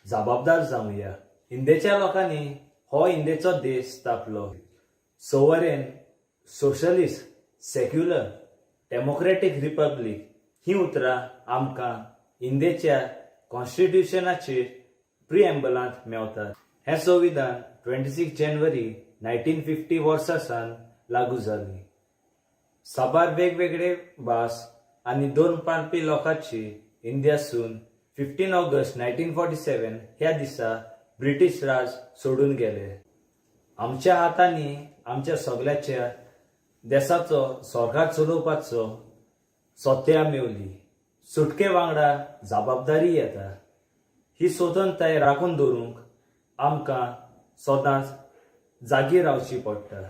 जबाबदार जावया। इंडियेच्या लोकांनी हो इंडियेचो देश स्थापलो। Sovereign, socialist, secular, democratic republic ही उतरां आमकां इंडियेच्या कॉन्स्टिट्यूशनाचेर प्रिएम्बलांत मेवतात। हे संविधान 26 जानेवारी 1950 वर्सा सावन लागू जाली। साबार वेगवेगळे भास आनी 2 पाणपी लोकांची इंडियासून 15 ऑगस्ट 1947 ह्या दिसा ब्रिटीश राज सोडून गेले। आमच्या हातांनी आमच्या सगळ्याच्या देशाचो सरकार चलोवपाचो सत्ता मेवली। सुटके वांगडा जबाबदारी येता। ही स्वतंत्रताय राखून दवरूंक आमकां सदांच जागी रावची पडटा।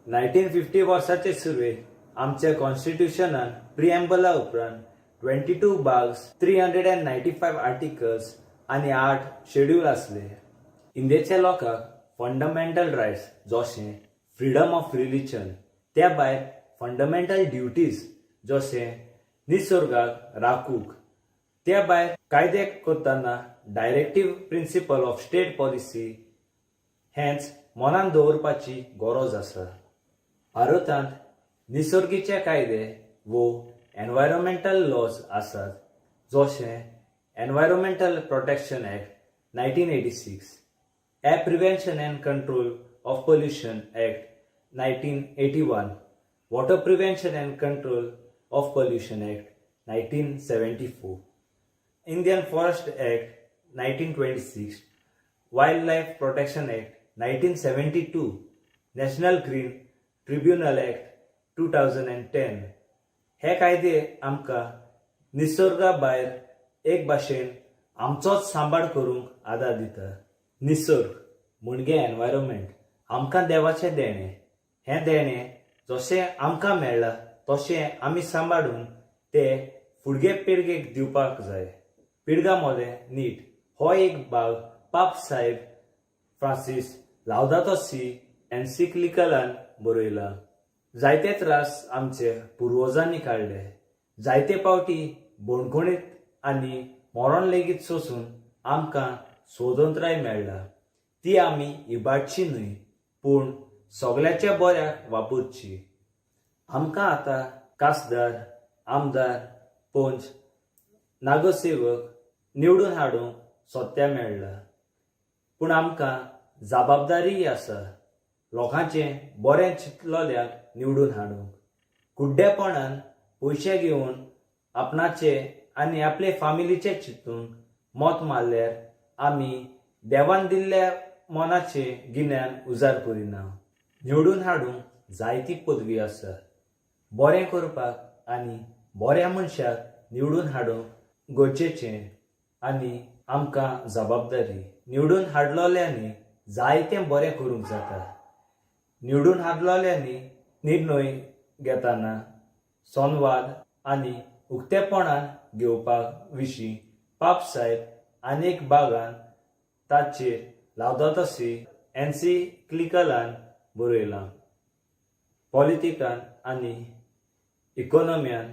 1950 वर्साचे सुरवेक आमच्या कॉन्स्टिट्यूशनान प्रिएम्बला उपरांत 22 भाग, 395 आर्टिकल्स आनी 8 शेड्यूल आसले। इंडियेच्या लोकांक फंडामेंटल रायट्स जशे फ्रीडम ऑफ रिलीजन, त्या भायर फंडामेंटल ड्युटीज जशे निसर्गाक राखूंक, त्या भायर कायदे करतना directive principle of state policy हेंच मनान दवरपाची गरज आसा। भारतांत निसर्गीचे कायदे वो एनवायरमेंटल लॉज आसात जशे environmental protection act 1986, air prevention and control of pollution act 1981, water prevention and control of pollution act 1974, Indian forest act 1926, wild life protection act 1972, national green tribunal act 2010। हे कायदे आमकां निसर्गा भायर एक भाशेन आमचोच सांबाळ करूंक आदार दिता। निसर्ग म्हणजे एनवायरमेंट आमकां देवाचें देणें। हें देणें जशें आमकां मेळ्ळां तशें आमी सांबाळून तें फुडगे पिळगेक दिवपाक जाय। पिळगा मोले नीट हो एक भाग पाप साहेब फ्रांसीस लावदातो सी एन्सिक्लिकलान बरयला। जायते त्रास आमचे पुर्वजांनी काडले। जायते पावटी बोणकुणीत आनी मरण लेगीत सोसून आमकां स्वतंत्राय मेळ्ळा। ती आमी इबाडची न्हय, पूण सगळ्याच्या बऱ्याक वापरची। आमकां आतां खासदार, आमदार, पंच, नगरसेवक निवडून हाडूंक सत्ता मेळ्ळा, पूण आमकां जबाबदारी आसा लोकांचें बरें चिंतलोल्याक निवडून हाडूंक। कुड्डेपणान पयशे घेवन आपणाचे आनी आपले फामिलीचे चिंतून मत मारल्यार आमी देवान दिल्ल्या मनाचे गिन्यान उजार करिना। निवडून हाडूंक जायती पदवी आसा। बरें करपाक आनी बऱ्या मनशाक निवडून हाडूंक गरजेचें आनी आमकां जबाबदारी। निवडून हाडलोल्यांनी जायतें बरें करूंक जाता। निवडून हाडलोल्यांनी निर्णय घेतना संवाद आनी उक्तेपणान घेवपाक विशीं पाप साहेब आनेक भागान ताचेर लावदातो सी एन्सिक्लिकलान बरयलां। पॉलिटिकान आनी इकॉनॉमियान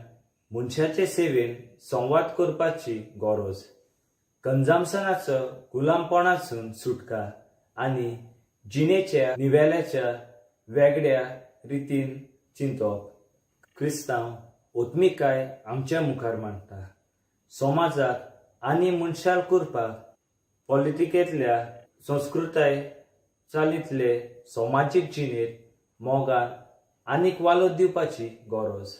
मनशाचे सेवेन संवाद करपाची गरज। कंजम्पशनाचो गुलामपणासून सुटका आनी जिणेच्या निवेल्याच्या वेगळ्या रितीन चिंतप। क्रिस्तांव ओत्मिकाय आमच्या मुखार मांडटा। समाजाक आनी मनशाल करपाक पॉलिटिकेंतल्या संस्कृताय चालींतले समाजीक जिणेंत मोगान आनीक वालोर दिवपाची गरज।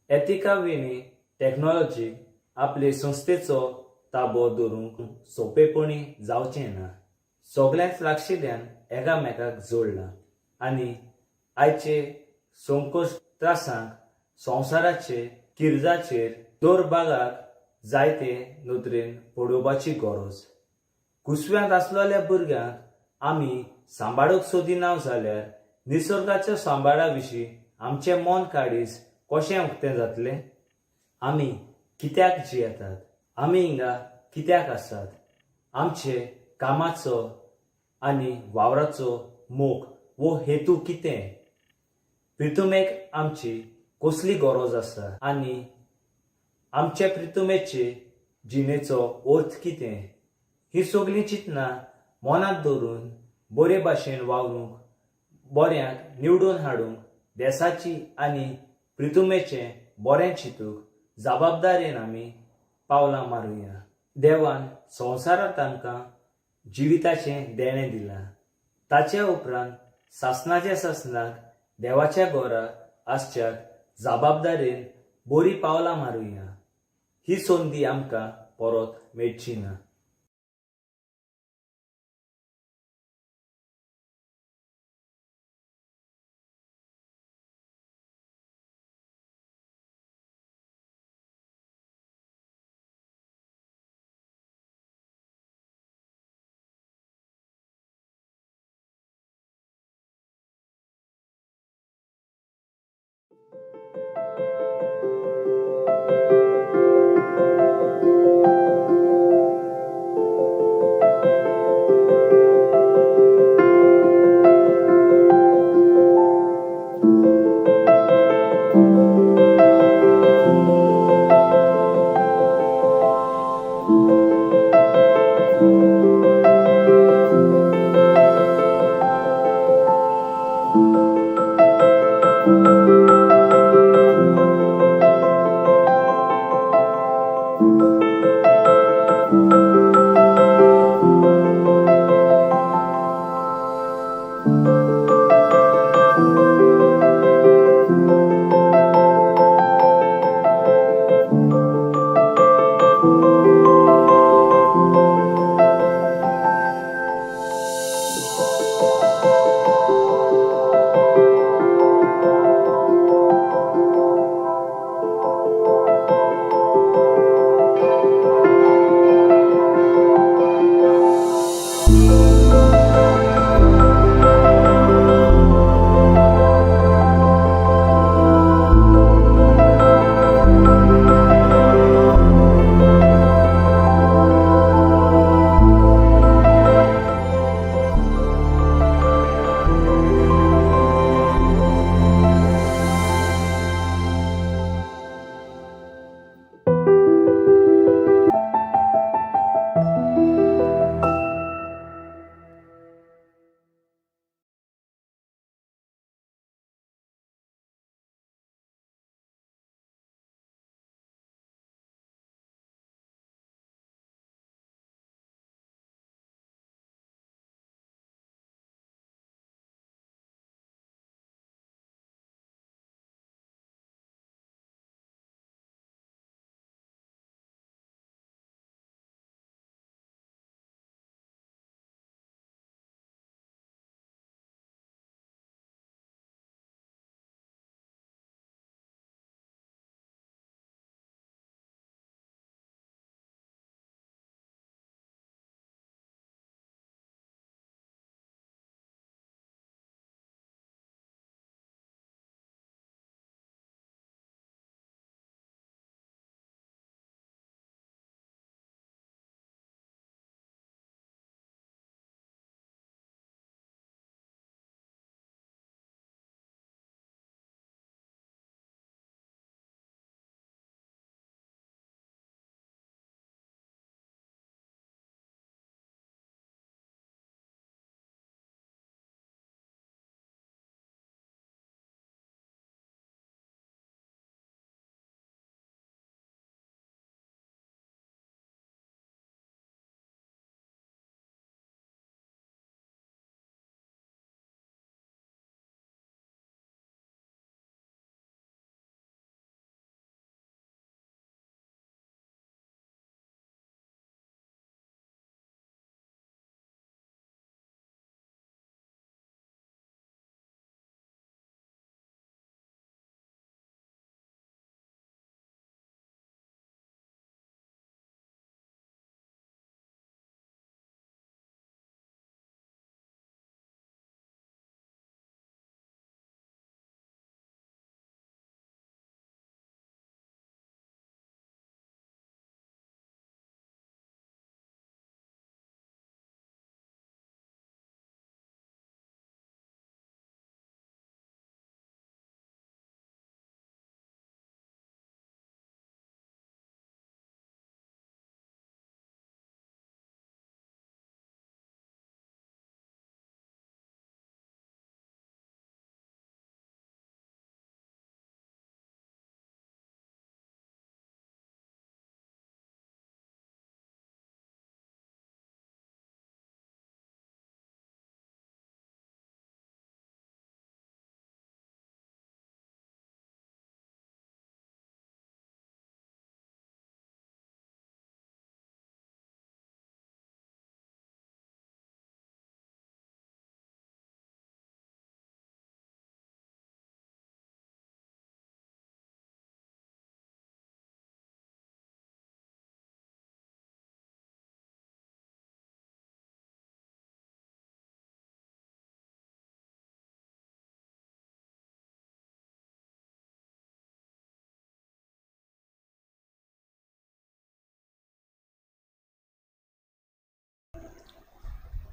एथिका विणी टॅक्नॉलॉजी आपले संस्थेचो ताबो दवरूंक सोंपेपणी जावचें ना। सगळ्यांच लागशिल्ल्यान एकामेकाक जोडलां आनी आयचे संकोच त्रासांक संवसाराचे किरजाचेर दर भागाक जायते नदरेन पळोवपाची गरज। कुसव्यांत आसलोल्या भुरग्यांक आमी सांबाळूंक सोदिना जाल्यार निसर्गाच्या सांबाळा विशीं आमचें मन काडीस कशें उक्तें जातलें? आमी कित्याक जियेतात? आमी हिंगा कित्याक आसात? आमचे कामाचो आनी वावराचो मोख वो हेतू कितें? प्रितुमेक आमची कसली गरज आसा आनी आमचे प्रितुमेचे जिणेचो अर्थ कितें? ही सगळीं चिंतनां मनांत दवरून बरे भाशेन वावरूंक बऱ्यांक निवडून हाडूंक देशाची आनी प्रितुमेचें बरें चिंतूंक जबाबदारेन आमी पावलां मारुया. देवान संवसारांत आमकां जिविताचें देणें दिलां. ताच्या उपरांत सासणाच्या सासणाक देवाच्या घरा आसच्याक जबाबदारेन बरी पावलां मारुया. ही संदी आमकां परत मेळची ना.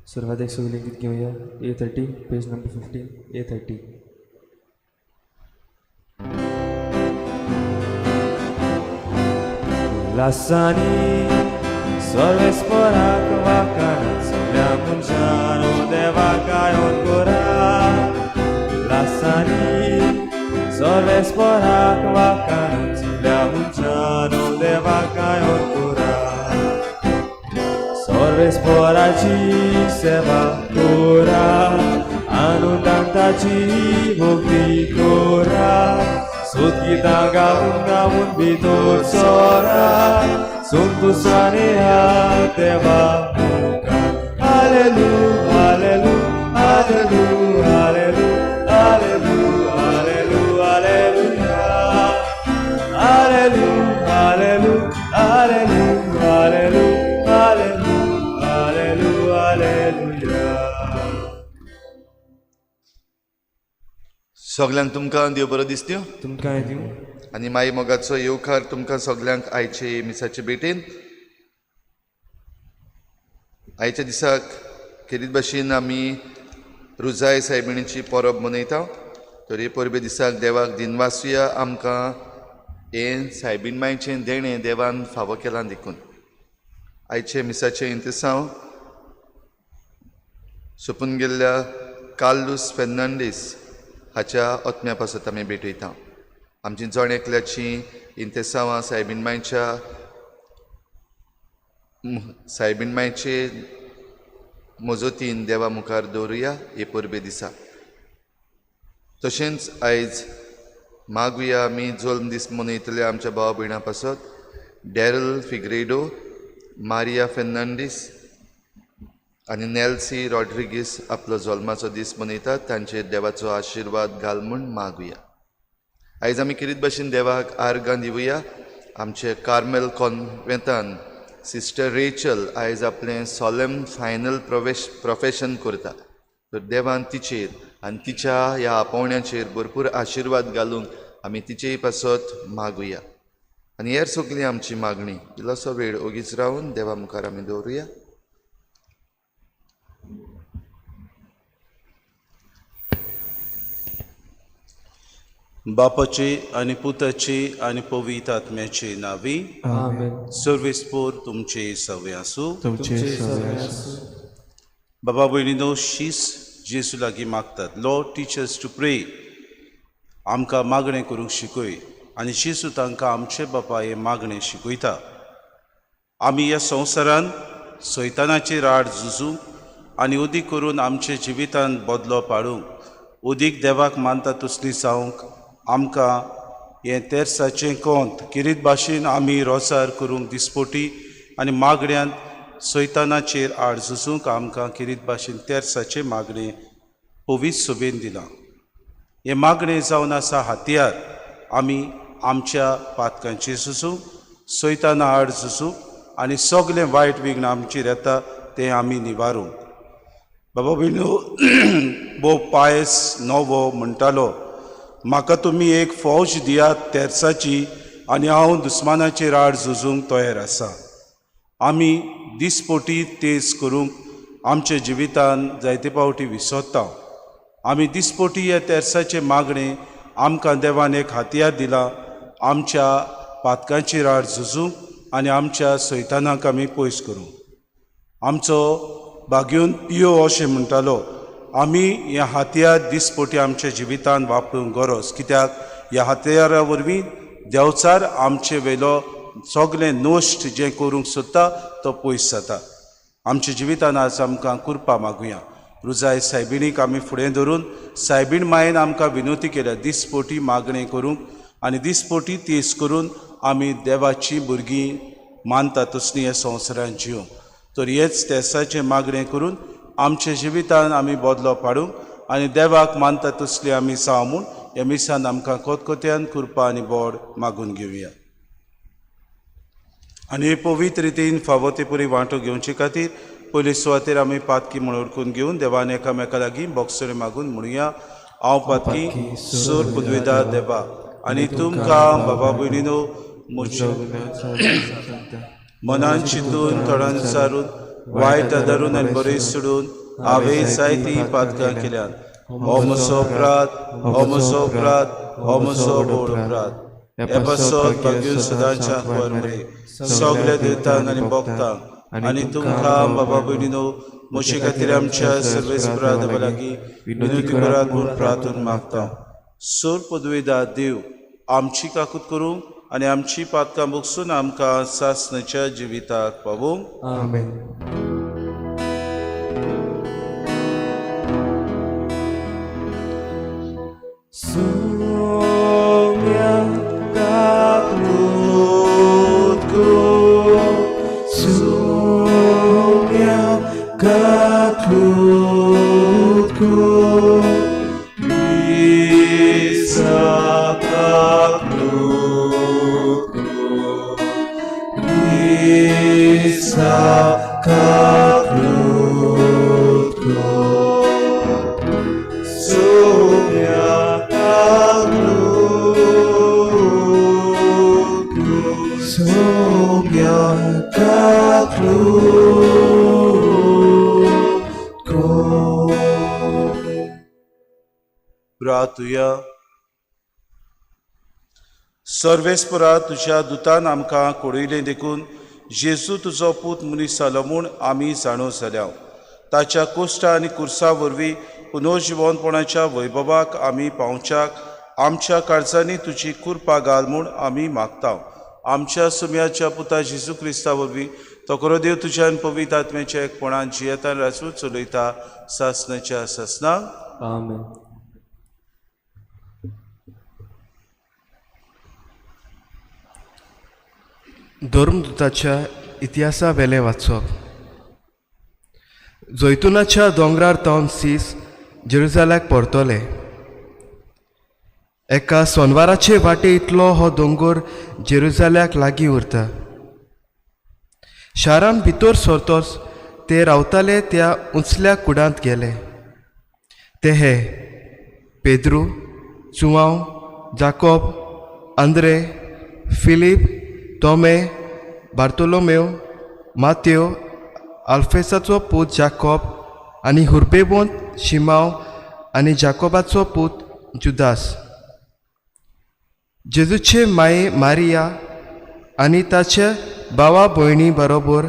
सुरवात एक सगळी गीत घेऊया. A30 page number 15 A30. Lasciani sorve sporak vacanza soglia mungiano deva cai ancora. Lasciani sorve sporak vacanza soglia mungiano deva cai ancora. Sorve sporaci se va ora anundantaci victora. Sudgita gaun bitur sora suntu sanea deva muka. Hallelujah, hallelujah, hallelujah, hallelujah, hallelujah, hallelujah, hallelujah, hallelujah, hallelujah, hallelujah, hallelujah, hallelujah. सगळ्यांक तुमकां देव बरो दीस दिवं. तुमकां दिवं. आनी माई मोगाचो येवकार तुमकां सगळ्यांक आयचे मिसाचे भेटेन. आयच्या दिसाक खेरीत भाशेन आमी रुजाय सायबिणीची परब मनयता. तर हे परबे दिसाक देवाक दिनवासुया आमकां हे सायबीण मायचें देणें देवान फावो केलां देखून. आयचे मिसाचें इंतसांव सोंपून गेल्ल्या कार्लोस फेर्नांडीस हाच्या आत्म्या पासत आमी भेटयता. आमची जण एकल्याची इंतेसांवां सायबीण मायचे मोजोतीन देवा मुखार दवरुया हे परबे दिसा. तशेंच आयज मागुया आमी जल्म दीस मनयतले आमच्या भाव भयणां पासत डॅरल फिग्रेडो, मारिया फेर्नांडीस आनी नेल्सी रॉड्रिगीस आपलो जल्माचो दीस मनयतात. तांचेर देवाचो आशिर्वाद घाल म्हूण मागुया. आयज आमी किरीत भाशेन देवाक आर्गां दिवया. आमचे कार्मेल कॉन्वेंतान सिस्टर रेचल आयज आपलें सोलेम फायनल प्रोफेशन करता. तर देवान तिचेर आनी तिच्या ह्या आपोवण्याचेर भरपूर आशिर्वाद घालूंक आमी तिचेय पासत मागुया. आनी हेर सगळी आमची मागणी इल्लोसो वेळ ओगीच रावन देवा मुखार आमी दवरुया. बापाचे आनी पुताचे आनी पवित्र आत्म्याचे नावी. आमेन. सर्वेस्पोर तुमचे सवे आसूं. तुमचे सगळे आसूं. बाबा भयणीनो, शीस जेसू लागीं मागतात. लॉर्ड टीच अस टू प्रे. आमकां मागणें करूंक शिकय. आनी जेसू तांकां आमचे बापा हें मागणें शिकयता. आमी ह्या संवसारान सैतानाचेर आड झुजूंक आनी उदीक करून आमचे जिवितान बदलो पाडूंक उदीक देवाक मानता तसली जावंक आमकां हें तेर्साचें कोंत किरीत भाशेन आमी रोसार करूंक दिसपोटी आनी मागण्यांत सैतानाचेर आड झुजूंक आमकां किरीत भाशेन तेर्साचें मागणें पवित्र सभेन दिलां. हें मागणें जावन आसा हातयार. आमी आमच्या पातकांचेर झुजूंक, सैताना आड झुजूंक आनी सगलें वायट विघ्न आमचेर येता तें आमी निवारूंक. बाबा भयणो, भोव पायस नवो म्हणटालो, म्हाका तुमी एक फौज दियात तेर्साची आनी हांव दुस्मानाचेर आड झुजूंक तयार आसा. आमी दिसपोटी तेज करूंक आमच्या जिवितान जायते पावटी विसरता. आमी दिसपोटी ह्या तेर्साचे मागणें आमकां देवान एक हातयार दिला आमच्या पातकांचेर आड झुजूंक आनी आमच्या सैतानाक आमी पयस करूंक. आमचो बागेवन पियो अशें म्हणटालो, आमी ह्या हातयार दिसपोटी आमच्या जिवितान वापरूंक गरज. कित्याक ह्या हातयारा वरवीं देंवचार आमचे वेलो सगलें नश्ट जें करूंक सोदता तो पयस जाता. आमच्या जिवितान आज आमकां कृपा मागुया. रुजाय सायबिणीक आमी फुडें धरून सायबीण मायेन आमकां विनोती केल्या दिसपोटी मागणें करूंक आनी दिसपोटी तेस करून आमी देवाची भुरगीं मानता तसलीं ह्या संवसारांत जिवंक. तर हेच तेसाचें मागणें करून आमच्या जिवितान आमी बदलो पाडूंक आनी देवाक मानता तसली आमी जावं म्हूण ह्या मिसान आमकां कोतकोत्यान कृपा आनी बोड मागून घेवया. आनी पवित्र रितीन फावो ते परी वांटो घेवचे खातीर पयले सुवातेर आमी पातकी म्हूण ओळखून घेवन देवान एकामेका लागीं बोगसरे मागून म्हणुया, हांव पातकी सोर पुदवेदा देवा आनी तुमकां बाबा भयणीनो म्हज्या मनान चिंतून तोंडान सारून वायट धरून आनी बरें सोडून हांवें जायतीं पातकां केल्यात. हो म्हजो अपराध, हो म्हजो अपराध, हो म्हजो व्हड अपराध. हे पासत भाग्यो सदांच्या परमरे सगल्या देवतांक आनी भक्तांक आनी तुमकां बाबा भयणीनो म्हजे खातीर आमच्या सर्वेस्परा देवा लागीं विनंती करात म्हूण प्रार्थना मागता. सोर पदवेदार देव आमची काकूत करूंक आनी आमची पातकां भोगसून आमकां सासणेच्या जिविताक पावूंक. आमेन. प्रार्थुया. सर्वेस्परा तुज्या दुतान आमकां कळयलें देखून जेजू तुजो पूत मनीस जालो म्हूण आमी जाणू जाल्या. ताच्या कोश्टा आनी कुर्सा वरवीं पुनर्जिवनपणाच्या वैभवाक आमी पावच्याक आमच्या काळजांनी तुजी कृपा घाल म्हूण आमी मागता. आमच्या सुम्याच्या पुता जेजू क्रिस्ता वरवीं तो करो देव तुज्यान पवित्र आत्म्याच्या एकपणान जियेतान राजू चलयता सासणाच्या सासणाक. आमेन. धर्मदूताच्या इतिहासा वेले वाचप. जैतुनाच्या दोंगरार तावन सीस जेरुसाल्याक परतले. एका सोनवाराचे वाटे इतलो हो दोंगर जेरुसाल्याक लागीं उरता. शारान भितर सरतोच ते रावताले त्या उंचल्या कुडांत गेले. ते हे पेद्रू, चुवांव, जाकोब, आंद्रे, फिलीप, तोमे, बार्तोलोमेव, माथ्यो, आल्फेसाचो पूत जाकोब आनी हुर्बेबोंत शिमाव आनी जाकोबाचो पूत जुदास. जेजूचे माये मारिया आनी ताच्या भावा भयणी बरोबर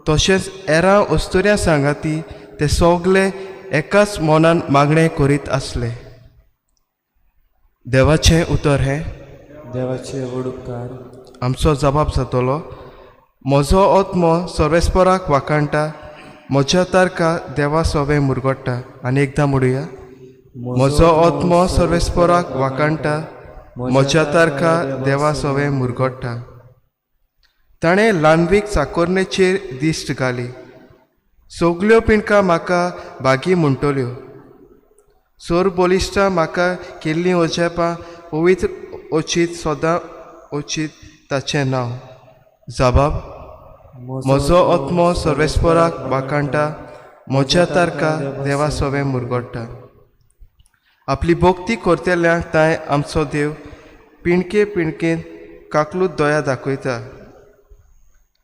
तशेंच हेरां अस्तुऱ्या सांगाती ते सगळे एकाच मोनान मागणें करीत आसले. देवाचें उतर हें. देवाचे व्हड उपकार. आमचो जबाब जातलो. म्हजो आत्मो सर्वेस्पराक वाकाणटा, म्हज्या तारका देवा सोबे मुरगोडटा. आनी एकदां म्हणुया. म्हजो आत्मो सर्वेस्पराक वाकाणटा, म्हज्या तारका देवा सोबे मुरगोडटा. ताणें ल्हानवीक चाकोरणेचेर दिश्ट घाली. सगल्यो पिणकां म्हाका बागी म्हणटल्यो. सोर बोलिश्टां म्हाका केल्लीं ओजेपां पवित्र ओचीत सदां ओचीत ताचें नांव. जबाब. म्हजो आत्मो सर्वेस्पराक वाकाणटा, म्हज्या तारका देवा सोबे मुरगोडटा. आपली भोक्ती करतेल्यांक तांय आमचो देव पिणके पिणकेन काकलूत दोया दाखयता.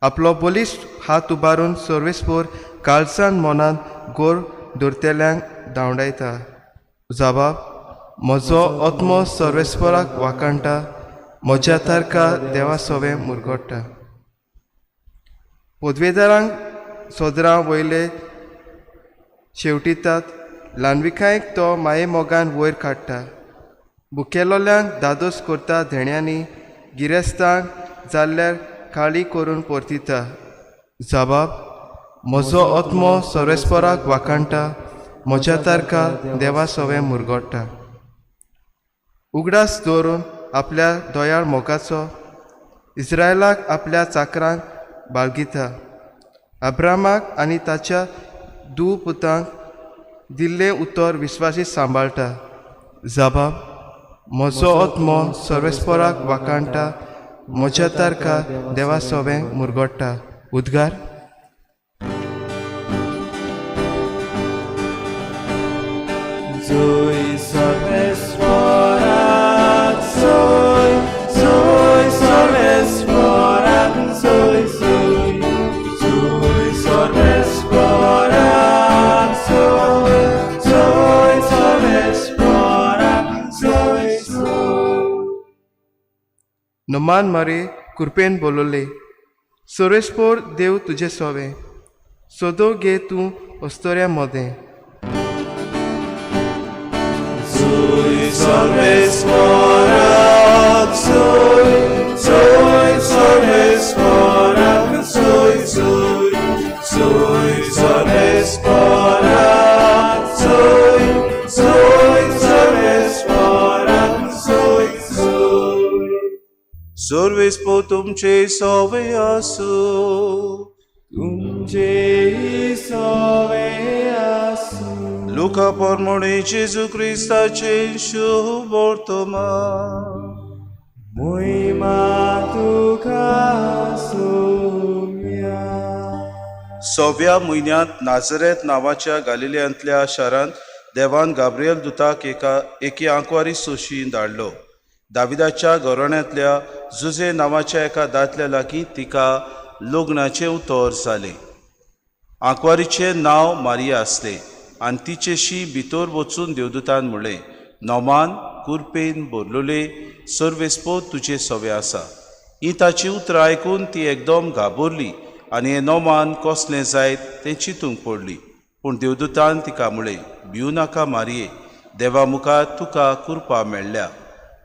आपलो बलिश्ट हात उबारून सर्वेस्पर काळजान मोनान गोर धरतेल्यांक धांवडायता. जबाब. म्हजो आत्मो सर्वेस्पराक वाकाणटा, म्हज्या तारका देवा सोबे मुरगोडटा. पदवेदारांक सोदरां वयले शेवटितात. ल्हानविकायक तो माये मोगान वयर काडटा. बुकेलोल्यांक दादोस करता धेण्यांनी. गिरेस्तांक जाल्ल्यार काळी करून परतिता. जबाब. म्हजो आत्मो सर्वेस्पराक वाकाणटा, म्हज्या तारका देवा सोबे मुरगोडटा. उगडास दवरून आपल्या दोयाळ मोगाचो इस्रायलाक आपल्या चाकरांक बाळगिता. अब्रामाक आनी ताच्या दू पुतांक दिल्लें उतर विस्वासीत सांबाळटा. जबाब. म्हजो आत्मो सर्वेस्पराक वाकाणटा, म्हज्या तारका देवा सोबे मुरगोडटा. उद्गार. Soy Salvesporat, soy Salvesporat, soy Salvesporat, soy Noman मारे कृपेन बोलोले सोरेस्पोर देव तुझे सोवे सोदो गे तूं ओस्तोऱ्या मोदें Sui solves morat, sui, sui solves morat, sui, sui, sui solves morat, sui, sui solves morat, sui, sui. Sorves potumce sove asu. Tumce soveasu. Luca pormone Gesù Christa censu bortoma. Muy matuka sumia. 6व्या म्हयन्यांत नाझरेत नांवाच्या गालिलेयांतल्या शारांत देवान Gabriel दुताक एके आंकवारी सोशी धाडलो. दाविदाच्या घराण्यांतल्या जुजे नांवाच्या एका दादल्या लागीं तिका लग्नाचें उतर जालें. आंकवारीचें नांव मारिया आसलें आनी तिचेशी भितर वचून देवदूतान म्हणलें, नोमान कुरपेन भरलोले सर्वेस्पो तुजे सोवे आसा. ही ताची उतरां आयकून ती एकदम घाबरली आनी हें नोमान कसलें जायत तें चिंतूंक पडली. पूण देवदूतान तिका म्हणलें, भिवू नाका मारये, देवा मुखार तुका कुरपा मेळ्ळ्या.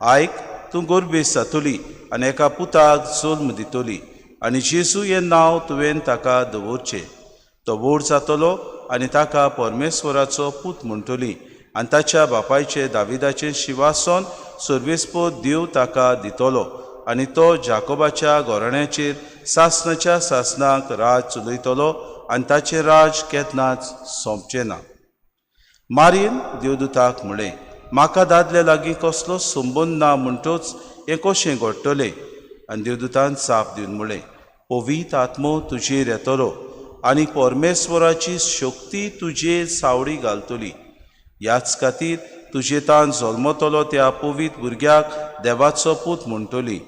आयक, तूं गोरबेस जातली आनी एका पुताक जल्म दितली आनी जेजू हें नांव तुवें ताका दवरचें. तो व्हड जातलो आनी ताका परमेश्वराचो पूत म्हणटली आनी ताच्या बापायचें दाविदाचें शिंवासन सर्वेस्पो देव ताका दितलो आनी तो जाकोबाच्या घराण्याचेर सासणाच्या सासणाक राज चलयतलो आनी ताचें राज केन्नाच सोंपचें ना. मारीन देवदूताक म्हणलें, म्हाका दादल्या लागीं कसलो संबंद ना म्हणटच हें कशें घडटलें? आनी देवदूतान जाप दिवन म्हणलें, पवित्र आत्मो तुजेर येतलो आनी परमेश्वराची शक्ती तुजे सावळी घालतली. ह्याच खातीर तुजे तान जल्मतलो त्या पवित्र भुरग्याक देवाचो पूत म्हणटली.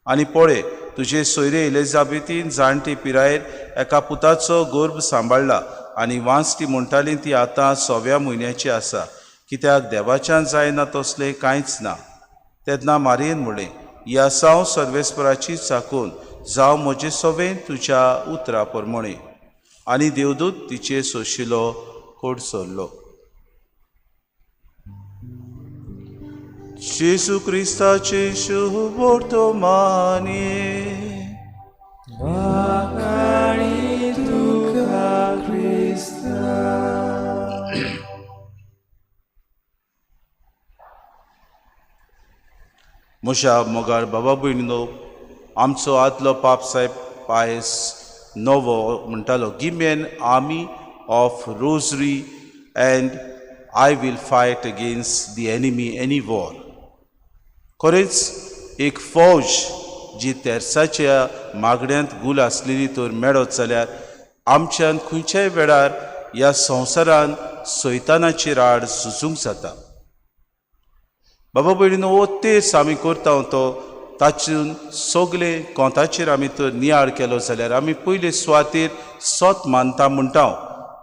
आनी पळय, तुजे सोयरे एलिझाबेथीन जाणटे पिरायेर एका पुताचो गर्भ सांबाळ्ळा आनी वांसटी म्हणटाली ती आतां 6व्या म्हयन्याची आसा, कित्याक देवाच्यान जायना तसलें कांयच ना. तेन्ना मारयेन म्हणलें, ह्या साव सर्वेस्पराची चाकून जावं म्हजे सोवें तुज्या उतरा प्रमाणे. आनी देवदूत तिचे सोशिलो कोड सोरलो. जेजू क्रिस्ताचे शुभ वर्तमाने Wakani tuka Christa. म्हज्या मोगाळ बाबा भयणीनो, आमचो आदलो पाप साहेब पायस नवो म्हणटालो, give me an army of rosary and I will fight against the enemy any war. खरेंच एक फौज जी तेर्साच्या मागण्यांत गूल आसलेली तर मेळत जाल्यार आमच्यान खंयच्याय वेळार ह्या संवसारान सैतानाची राड झुजूंक जाता. बाबा भयणीनो, हो तेस आमी करता तो तातून सगळे कोंताचेर आमी तर नियाळ केलो जाल्यार आमी पयले सुवातेर सोत मानता म्हणटा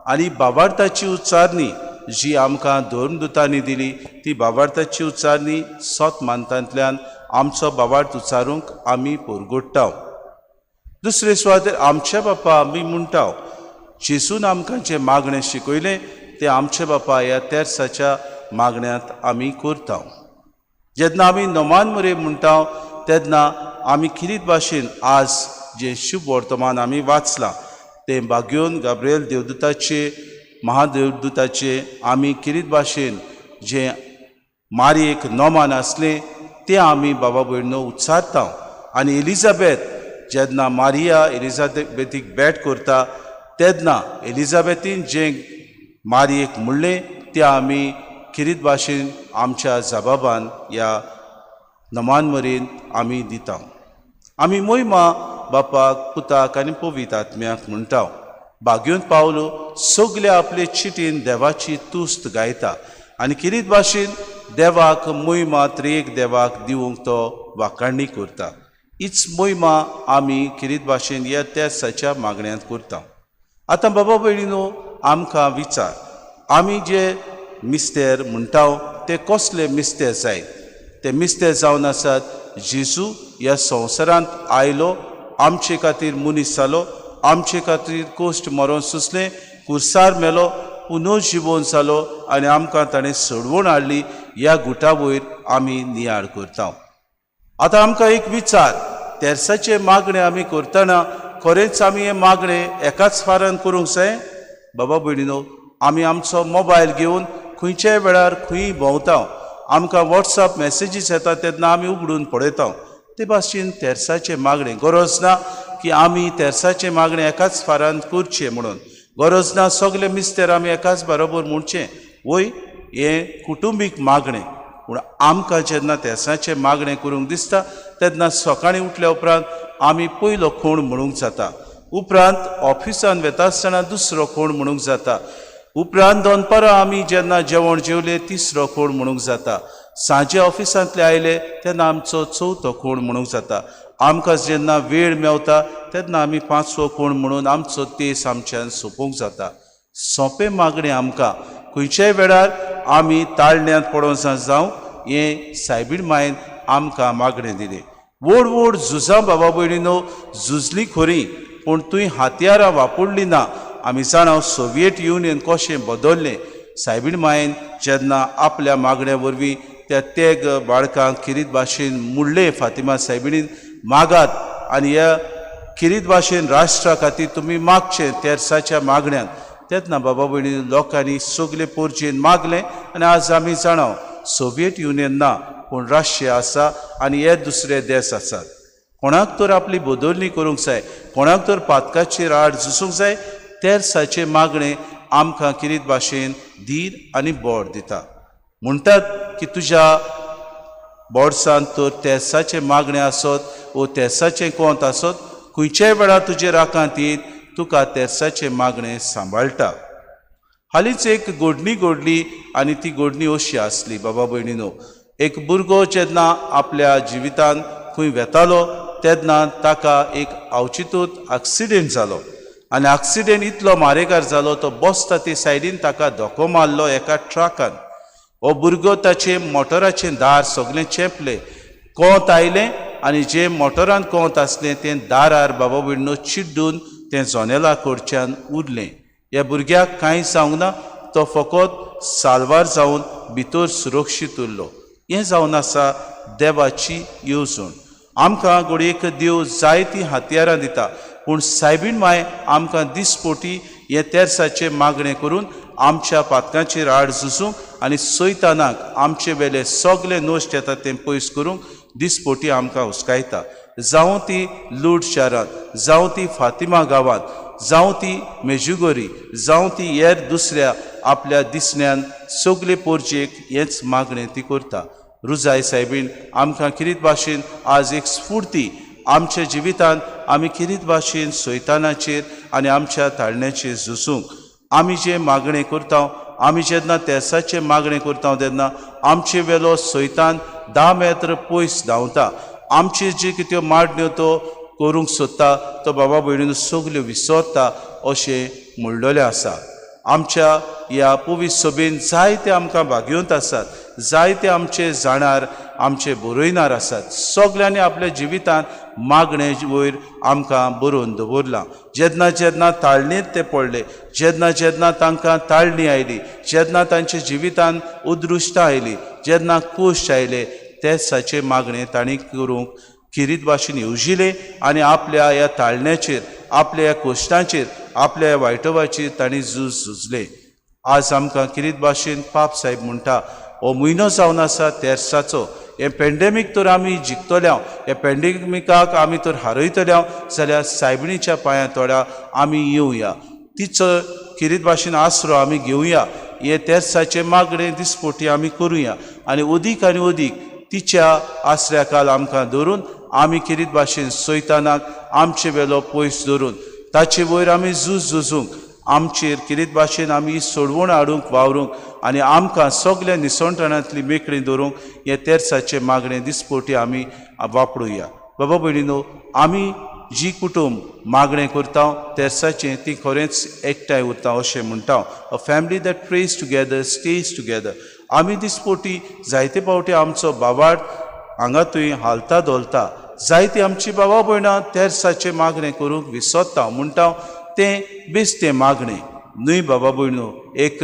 आनी बाबार्थाची उच्चारणी जी आमकां धर्मदुतांनी दिली ती बाबार्थाची उच्चारणी सोत मानतांतल्यान आमचो बाबार्थ उच्चारूंक आमी परगोडटा. दुसरे सुवातेर आमचे बापा आमी म्हणटा. जेजून आमकां जें मागणें शिकयलें तें आमचे बापा ह्या तेर्साच्या मागण्यांत आमी करता. जेन्ना आमी नोमान मरे म्हणटा तेन्ना आमी किरीत भाशेन आज जें शुभ वर्तमान आमी वाचलां तें बागेवन गाब्रिएल देवदूताचे महादेवदूताचे आमी किरीत भाशेन जें मारयेक नोमान आसलें तें आमी बाबा भयणो उच्चारता. आनी एलिझाबेथ जेन्ना मारिया एलिझाबेथीक भेट करता तेन्ना एलिझाबेथीन जें मारयेक म्हणलें तें आमी किरीत भाशेन आमच्या जबाबान ह्या नमान मरेन आमी दिता. आमी महिमा बापाक पुताक आनी पवित्र आत्म्याक म्हणटा. बागेवन पावलो सगळे आपले चिटीन देवाची तुस्त गायता आनी किरीत भाशेन देवाक महिमा त्रेक देवाक दिवंक तो वाखाणणी करता. हीच महिमा आमी किरीत भाशेन ह्या तेर्साच्या मागण्यांत करता. आतां बाबा भयणीनो, आमकां विचार, आमी जे मिस्तेर म्हणटा ते कसले मिस्तेर जायत? ते मिस्तेर जावन आसात जेजू ह्या संवसारांत आयलो, आमचे खातीर मनीस जालो, आमचे खातीर कोश्ट मरोन सुसलें, कुर्सार मेलो, पुनो जिवोवन जालो आनी आमकां ताणें सोडवून हाडली. ह्या गुटा वयर आमी नियाळ करता. आतां आमकां एक विचार, तेर्साचे मागणें आमी करतना खरेंच आमी हें मागणें एकाच फारान करूंक जाय? बाबा भयणीनो, आमी आमचो मोबायल घेवन खंयच्याय वेळार खंयी भोंवता, आमकां वॉट्सॅप मॅसेजीस येता तेन्ना आमी उगडून पळयता. ते भाशेन तेर्साचें मागणें गरज ना की आमी तेर्साचें मागणें एकाच फारान करचें म्हणून. गरज ना सगळे मिस्तेर आमी एकाच बरोबर म्हणचें. वय, हें कुटुंबीक मागणें. पूण आमकां जेन्ना तेर्साचें मागणें करूंक दिसता तेन्ना सकाळीं उठल्या उपरांत आमी पयलो कोण म्हणूंक जाता, उपरांत ऑफिसान वेता आसतना दुसरो कोण म्हणूंक जाता, उपरांत दनपारां आमी जेन्ना जेवण जेवले तिसरो कोण म्हणूंक जाता, सांजे ऑफिसांतले आयले तेन्ना आमचो चवथो कोण म्हणूंक जाता. आमकां जेन्ना वेळ मेवता तेन्ना आमी पांचवो कोण म्हणून आमचो तेस आमच्यान सोंपोवंक जाता. सोंपें मागणें आमकां खंयच्याय वेळार आमी ताळण्यांत पडोवं जावं हें सायबीण मायन आमकां मागणें दिलें. व्हड व्हड झुजां बाबा भयणीनो झुजलीं खरीं, पूण तुवें हातयारां वापरलीं ना. आमी जाणां सोवियत युनियन कशें बदल्लें. सायबीण मायन जेन्ना आपल्या मागण्या वरवीं त्या तेग बाळकांक किरीत भाशेन मुडले फातिमा सायबिणीन मागात आनी ह्या किरीत भाशेन राष्ट्रा खातीर तुमी मागचें तेर्साच्या मागण्यान. तेन्ना बाबा भयणी लोकांनी सगळे पोरचेन मागलें आनी आज आमी जाणां सोवियत युनियन ना पूण राष्ट्रीय आसा आनी हे दुसरे देश आसात. कोणाक तर आपली बदलणी करूंक जाय, कोणाक तर पातकाचेर आड झुसूंक जाय. तेर्साचें मागणें आमकां किरीत भाशेन धीर आनी बोड दिता. म्हणटात की तुज्या बोडसान तर तेर्साचें मागणें आसत वो तेर्साचें कोंत आसत, खंयच्याय वेळार तुजेर आकांत येत तुका तेर्साचें मागणें सांबाळटा. हालींच एक घडणी घडली आनी ती घडणी अशी आसली बाबा भयणीनो. एक भुरगो जेन्ना आपल्या जिवितान खंय वेतालो तेन्ना ताका एक अवचितूच एक्सिडेंट जालो आनी एक्सिडेंट इतलो मारेकार जालो तो बसता ते सायडीन ताका धोको मारलो एका ट्रकान. हो भुरगो ताचे मोटराचें दार सगळें चेंपलें, कोंत आयलें आनी जें मोटरान कोंत आसलें तें दारार बाबा भयणीनो चिड्डून तें जनेला कडच्यान उरलें. ह्या भुरग्याक कांय जावंक ना, तो फकत साल्वार जावन भितर सुरक्षीत उरलो. हें जावन आसा देवाची येवजण. आमकां घडयेक देव जायतीं हातयारां दिता, पूण सायबीण माय आमकां दिसपोटी हे तेर्साचें मागणें करून आमच्या पातकांचेर आड झुजूंक आनी सैतानाक आमचे वेले सगळे नोश्ट येता तें पयस करूंक दिसपोटी आमकां हुस्कायता. जावं ती लूड शारांत, जावं ती फातिमा गांवांत, जावं ती मेजुगोरी, जावं ती हेर दुसऱ्या आपल्या दिसण्यान सगळे पोरचेक हेंच मागणें ती करता. रुजाय सायबीण आमकां किरीत भाशेन आज एक स्फूर्ती आमच्या जिवितांत आमी किरीत भाशेन सैतानाचेर आनी आमच्या ताळण्याचेर झुजूंक. आमी जें मागणें करता, आमी जेन्ना तेर्साचें मागणें करता तेन्ना आमचे वेलो सैतान 10 मेत्र पयस धांवता. आमचे जे कितें मागण्यो तो करूंक सोदता तो बाबा भयणीनो सगल्यो विसरता अशें म्हणलेलें आसा. आमच्या ह्या पवित्र सभेन जायते आमकां भाग्यवंत आसात, जायते आमचे जाणार, आमचे बरयणार आसात. सगल्यांनी आपल्या जिवितांत मागणे वयर आमकां बरोवन दवरलां. जेन्ना जेन्ना ताळणेंत ते पडले, जेन्ना जेन्ना तांकां ताळणी आयली, जेन्ना तांच्या जिवितांत उद्रुश्टां आयली, जेन्ना कोश्ट आयले, तेर्साचें मागणें तांणी करूंक किरीत भाशेन येवजिलें आनी आपल्या ह्या ताळण्याचेर, आपल्या ह्या कोश्टांचेर, आपल्या ह्या वायटवाचेर तांणी झुजलें. आज आमकां किरीत भाशेन पाप साहेब म्हणटा हो म्हयनो जावन आसा तेर्साचो. हें पेंडेमीक तर आमी जिखतल्या, हे पेंडेमिकाक आमी तर हारयतल्या जाल्यार सायबिणीच्या पांयां तोड्या आमी येवया, तिचो किरीत भाशेन आसरो आमी घेवया. हे तेर्साचें मागणें दिसपोटी आमी करुया आनी अदीक तिच्या आसऱ्या काल आमकां धरून आमी किरीत भाशेन सैतानाक आमचे वेलो पयस धरून ताचे वयर आमी झुजूंक, आमचेर किरीत भाशेन आमी सोडवण हाडूंक वावरूंक आनी आमकां सगळ्या निसणटणांतली मेकळी दवरूंक हे तेर्साचें मागणें दिसपोटी आमी वापरूया. बाबा भयणीनो, आमी जी कुटुंब मागणें करता तेर्साचें ती खरेंच एकठांय उरता अशें म्हणटा. A family that prays together stays together. आमी दिसपोटी जायते फावटी आमचो बाबाड हांगा थंय हालता दोलता, जायती आमची भावा भयणां तेर्साचें मागणें करूंक विसोत्ता म्हणटा तें बेश्टें मागणें न्हय बाबा भयणो. एक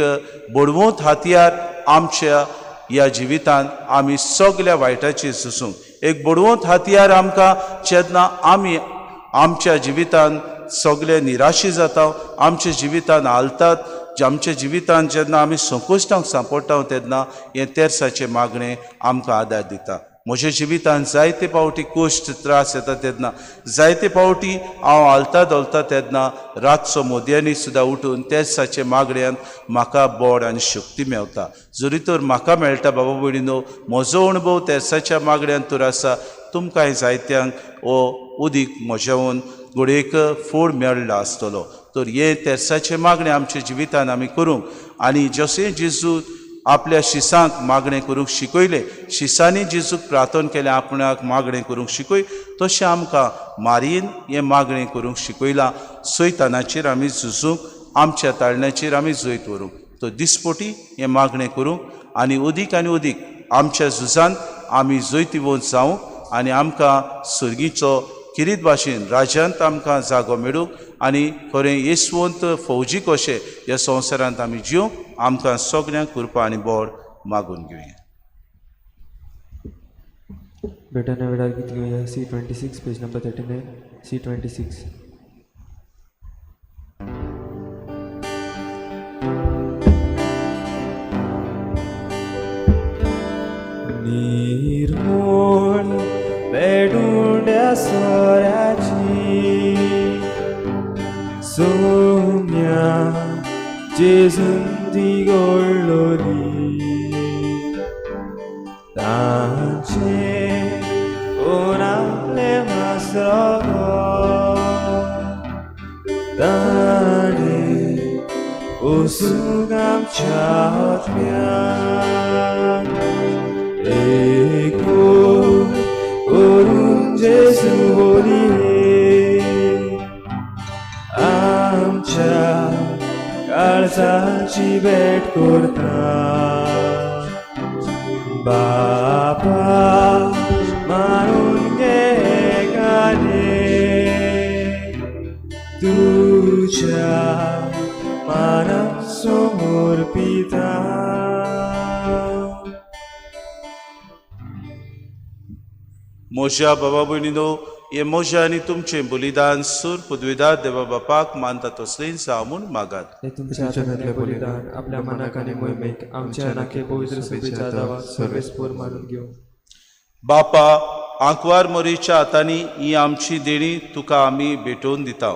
बडवोत हातयार आमच्या ह्या जिवितांत आमी सगल्या वायटाची झुजूंक, एक बडवोत हातयार आमकां जेन्ना आमी आमच्या जिवितांत सगळे निराशी जाता, आमच्या जिवितांत हालतात, आमच्या जिवितांत जेन्ना आमी संकोश्टांक सांपडटा तेन्ना हें तेर्साचें मागणें आमकां आदार दिता. म्हज्या जिवितांत जायते पावटी कोश्ट त्रास येता तेन्ना, जायते पावटी हांव हालता दोलता तेन्ना रातचो मोदयांनी सुद्दां उठून तेर्साचे मागण्यांत म्हाका बोड आनी शक्ती मेवता. जरी तर म्हाका मेळटा बाबा भयणीनो, म्हजो अणभव तेर्साच्या मागण्यांत तर आसा, तुमकांय जायत्यांक हो उदीक म्हज्यावन घोडयेक फोड मेळ्ळो आसतलो. तर हे तेर्साचे मागणें आमच्या जिवितांत आमी करूंक, आनी जशें जेजू आपल्या शिसांक मागणें करूंक शिकयलें, शिसांनी जेजूक प्रार्थना केलें आपणाक मागणें करूंक शिकय, तशें आमकां मारयेन हें मागणें करूंक शिकयलां. सैतानाचेर आमी झुजूंक, आमच्या ताळण्याचेर आमी जैत व्हरूंक. तो दिसपोटी हें मागणें करूंक आनी उदीक आमच्या झुजांत आमी जैतिवंत जावंक आनी आमकां सर्गीचो किरीत भाशेन राज्यांत आमकां जागो मेळूंक आनी खरें येसवंत फौजी कशें ह्या संवसारांत आमी जिवंक आमकां सगळ्यांक कृपा आनी बोड मागून घेवया. बेटा नवेड़ा गीत घेऊया C26 पेज नंबर 39 C26. निर्मोल बेडुंड्या सोऱ्याची सोम्या जेजून ती गोडलोली तांचे कोण आपले मासरो ताणे ओसूक आमच्या होत्म्यान एको करून जेजू बोलिये आमच्या काळजाची भेट करता. बापा मारून घे गाणे तुझ्या माना समोर पिता. म्हज्या बाबा भयणीनो, हे म्हजें आनी तुमचें बलिदान सूर पदवीदार देवा बापाक मानता तसलें जावं म्हूण मागात. हे तुमच्या आचरणातले बलिदान आपल्या मनाक आनी मोहिमेक आमच्या नाके पवित्र सभेच्या दावा सर्वेस्पोर मानून घेऊ. बापा, आंकवार मोरीच्या हातांनी ही आमची देणी तुका आमी भेटोवन दिता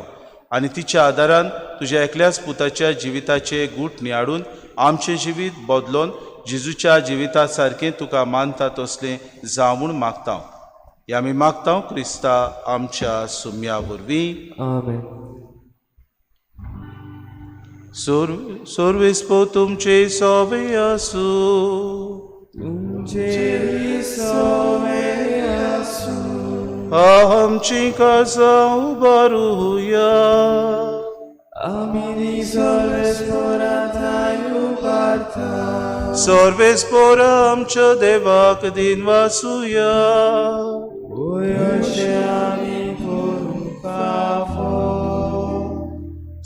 आनी तिच्या आदारान तुज्या एकल्याच पुताच्या जिविताचे गूट निहाडून आमचें जिवीत बदलोवन जेजूच्या जिविता सारकें तुका मानता तसलें जावं म्हूण मागता. हे आमी मागता क्रिस्ता आमच्या सुम्या वरवीं. आमेन. सोर्वेस्पो तुमचे सोवे आसूं, तुमचे सोवे आसूं, आमची काळजां उबारुया. आमी सर्वेस्पोरांत उबारता. सर्वेस्पोर आमच्या देवाक दिन वासुया. आमी करूंक पावो.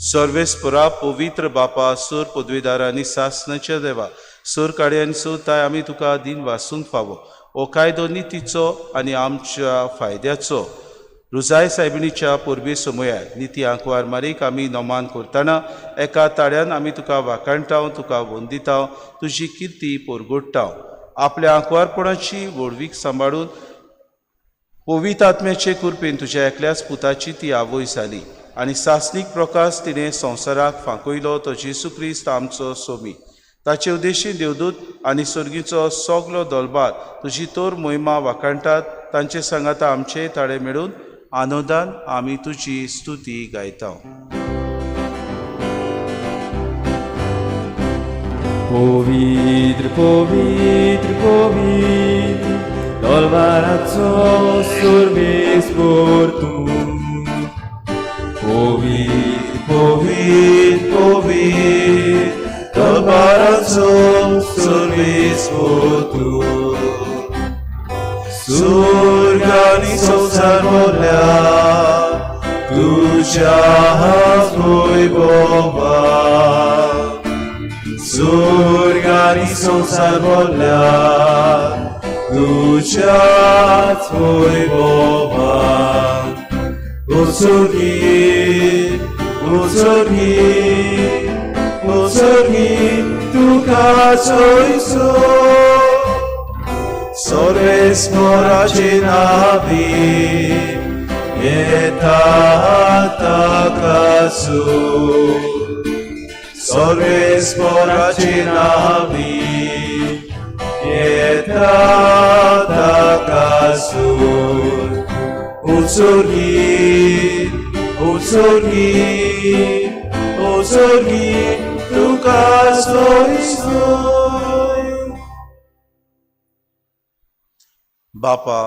सर्वेस्परा पवित्र बापा, सूर पदवीदारा आनी सासणाच्या देवा, सूर काडे आनी सोताय आमी तुका दिन वासूंक फावो. हो कायदो नितीचो आनी आमच्या फायद्याचो रुजाय सायबिणीच्या पोरबी समयार निती आंकवार मारीक आमी नोमान करतना एका ताळ्यान आमी तुका वाखाणटाव, तुका वंदिताव, तुजी किर्ती पोरगोडटाव. आपल्या आंकवारपणाची व्हडवीक सांबाळून पवित्र आत्म्याचे कृपेन तुज्या एकल्याच पुताची ती आवय जाली आनी सासनीक प्रकाश तिणें संवसाराक फांकयलो तो जेजू क्रिस्त आमचो सोमी. ताचे उद्देशीन देवदूत आनी सर्गीचो सगलो दलबार तुजी तोर मोहिमा वाखाणटात. तांचे सांगाता आमचे ताळे मेळून आनंदान आमी तुजी स्तुती गायता. पवित्र पवित्र पवित्र दलबाराचो सर्वेस्पोर तूं. पवित्र पवित्र पवित्र दलबाराचो सर्वेस्पोर तूं. सुर्गानी संसार बोल्या तुझ्या वैभवा सुर्गानी संसार बोल्या तुझ्याच वैभवा उत्सर्गी तुका सोयसो सर्वेस्पराचे नावी येता ताकासू सर्वेस्पराचे नावी येता ताकासू उत्सर्गी तुका सोयसोय. बापा,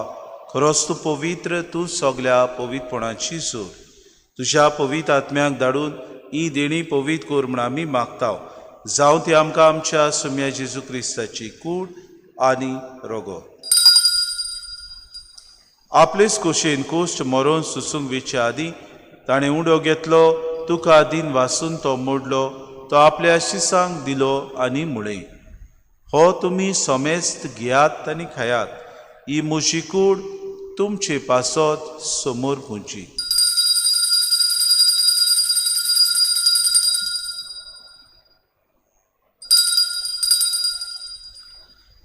खरोच तूं पवित्र, तूं सगल्या पवित्रपणाची सूर. तुज्या पवित्र आत्म्याक धाडून ही देणी पवित्र कोर म्हूण आमी मागता. जावं ती आमकां आमच्या सुम्या जेजू क्रिस्ताची कूड आनी रोगो. आपलेच खोशेन कोश्ट मरोन सुसूंक वेचे आदीं ताणें उडो घेतलो, तुका आदीन वासून तो मोडलो, तो आपल्या शिसांक दिलो आनी मुळें. हो तुमी समेस्त घेयात आनी खायात. ही म्हजी कूड तुमचे पासत समोर पुंची.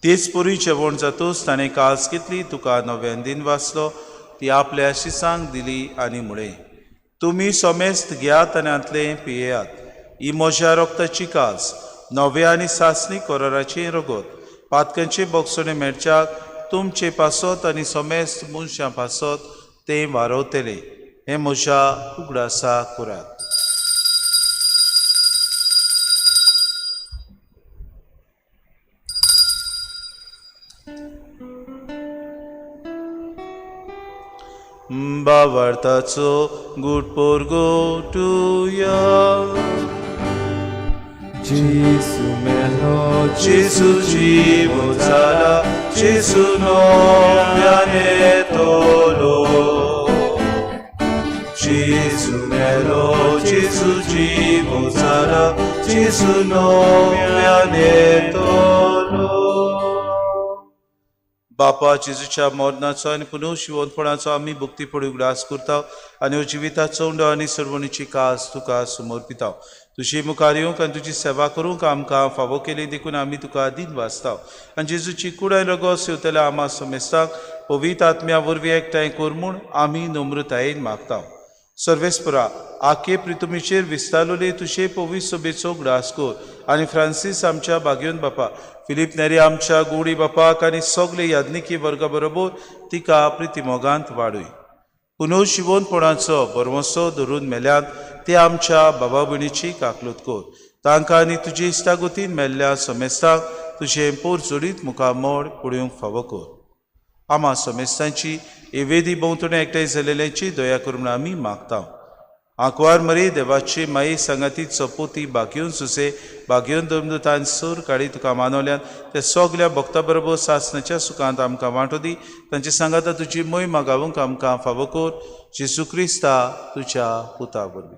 तेच परी जेवण जातूच ताणें कास घेतली, तुका नव्यान दिन वाचलो, ती आपल्या शिसांक दिली आनी मुळें. तुमी समेस्त घेयात आनी आंतले पियेयात. ही म्हज्या रोगताची कास, नवे आनी सासणी कोराराचें रगत, पातकांचे बोगसणे मेळच्याक तुमचे पासत आनी समेस्त मनशां पासत तें वारवतले. हें म्हज्या उगडासा करात. बावार्थाचो गुटपोर गोटुया. जेसू मेलो, जेसू जीव जाला, जेसू नव्यान येतलो. जेसू मेलो, जेसू जीव जाला, जेसू नव्यान येतलो. बापा, जेजूच्या मरणाचो आनी पुनर्जिवंतपणाचो आमी भक्तीपडी उगडास करता आनी जिविताचो उंडो आनी सर्वणीची कास तुका समर्पिता. तुजी मुखार येवंक आनी तुजी सेवा करूंक आमकां फावो केली देखून आमी तुका आदीन वाचता. आनी जेजूची कूड आनी रगत सेवतल्या आमा समेस्तांक पवित्र आत्म्या वरवीं एकठांय कर म्हूण आमी नम्रतायेन मागता. सर्वेस्परा, आखे प्रितुमीचेर विस्तारलोले तुजे पवित्र सभेचो उगडास कर आनी फ्रांसीस आमच्या भाग्योन बापा, फिलीप नेरी आमच्या गोडी बापाक आनी सगळे याज्ञिकी वर्गा बरोबर तिका प्रितीमोगांत वाडूय. पुनर्जिवंतपणाचो बरवंसो धरून मेल्यात ते आमच्या बाबा भयणीची काकलूत कर. तांकां आनी तुजे इश्टागतीन मेल्ल्या समेस्तांक तुजें पोर जोडीत मुखामोड पळोवंक फावो कर. आमा समेस्तांची एवेदी भोंवतणी एकठांय जालेल्यांची दया कर म्हूण आमी मागता. आंकवार मरी देवाची माई सांगातीत सपोती भाग्योन सुसे भाग्योन धर्मदूतान सूर काडी तुका मानवल्यान ते सगल्या भक्तां बरोबर सासणाच्या सुखांत आमकां वांटो दी. तांचे सांगाता तुजी मोहीम गावूंक आमकां फावो कर. जेजू क्रिस्ता तुज्या पुता वरवीं.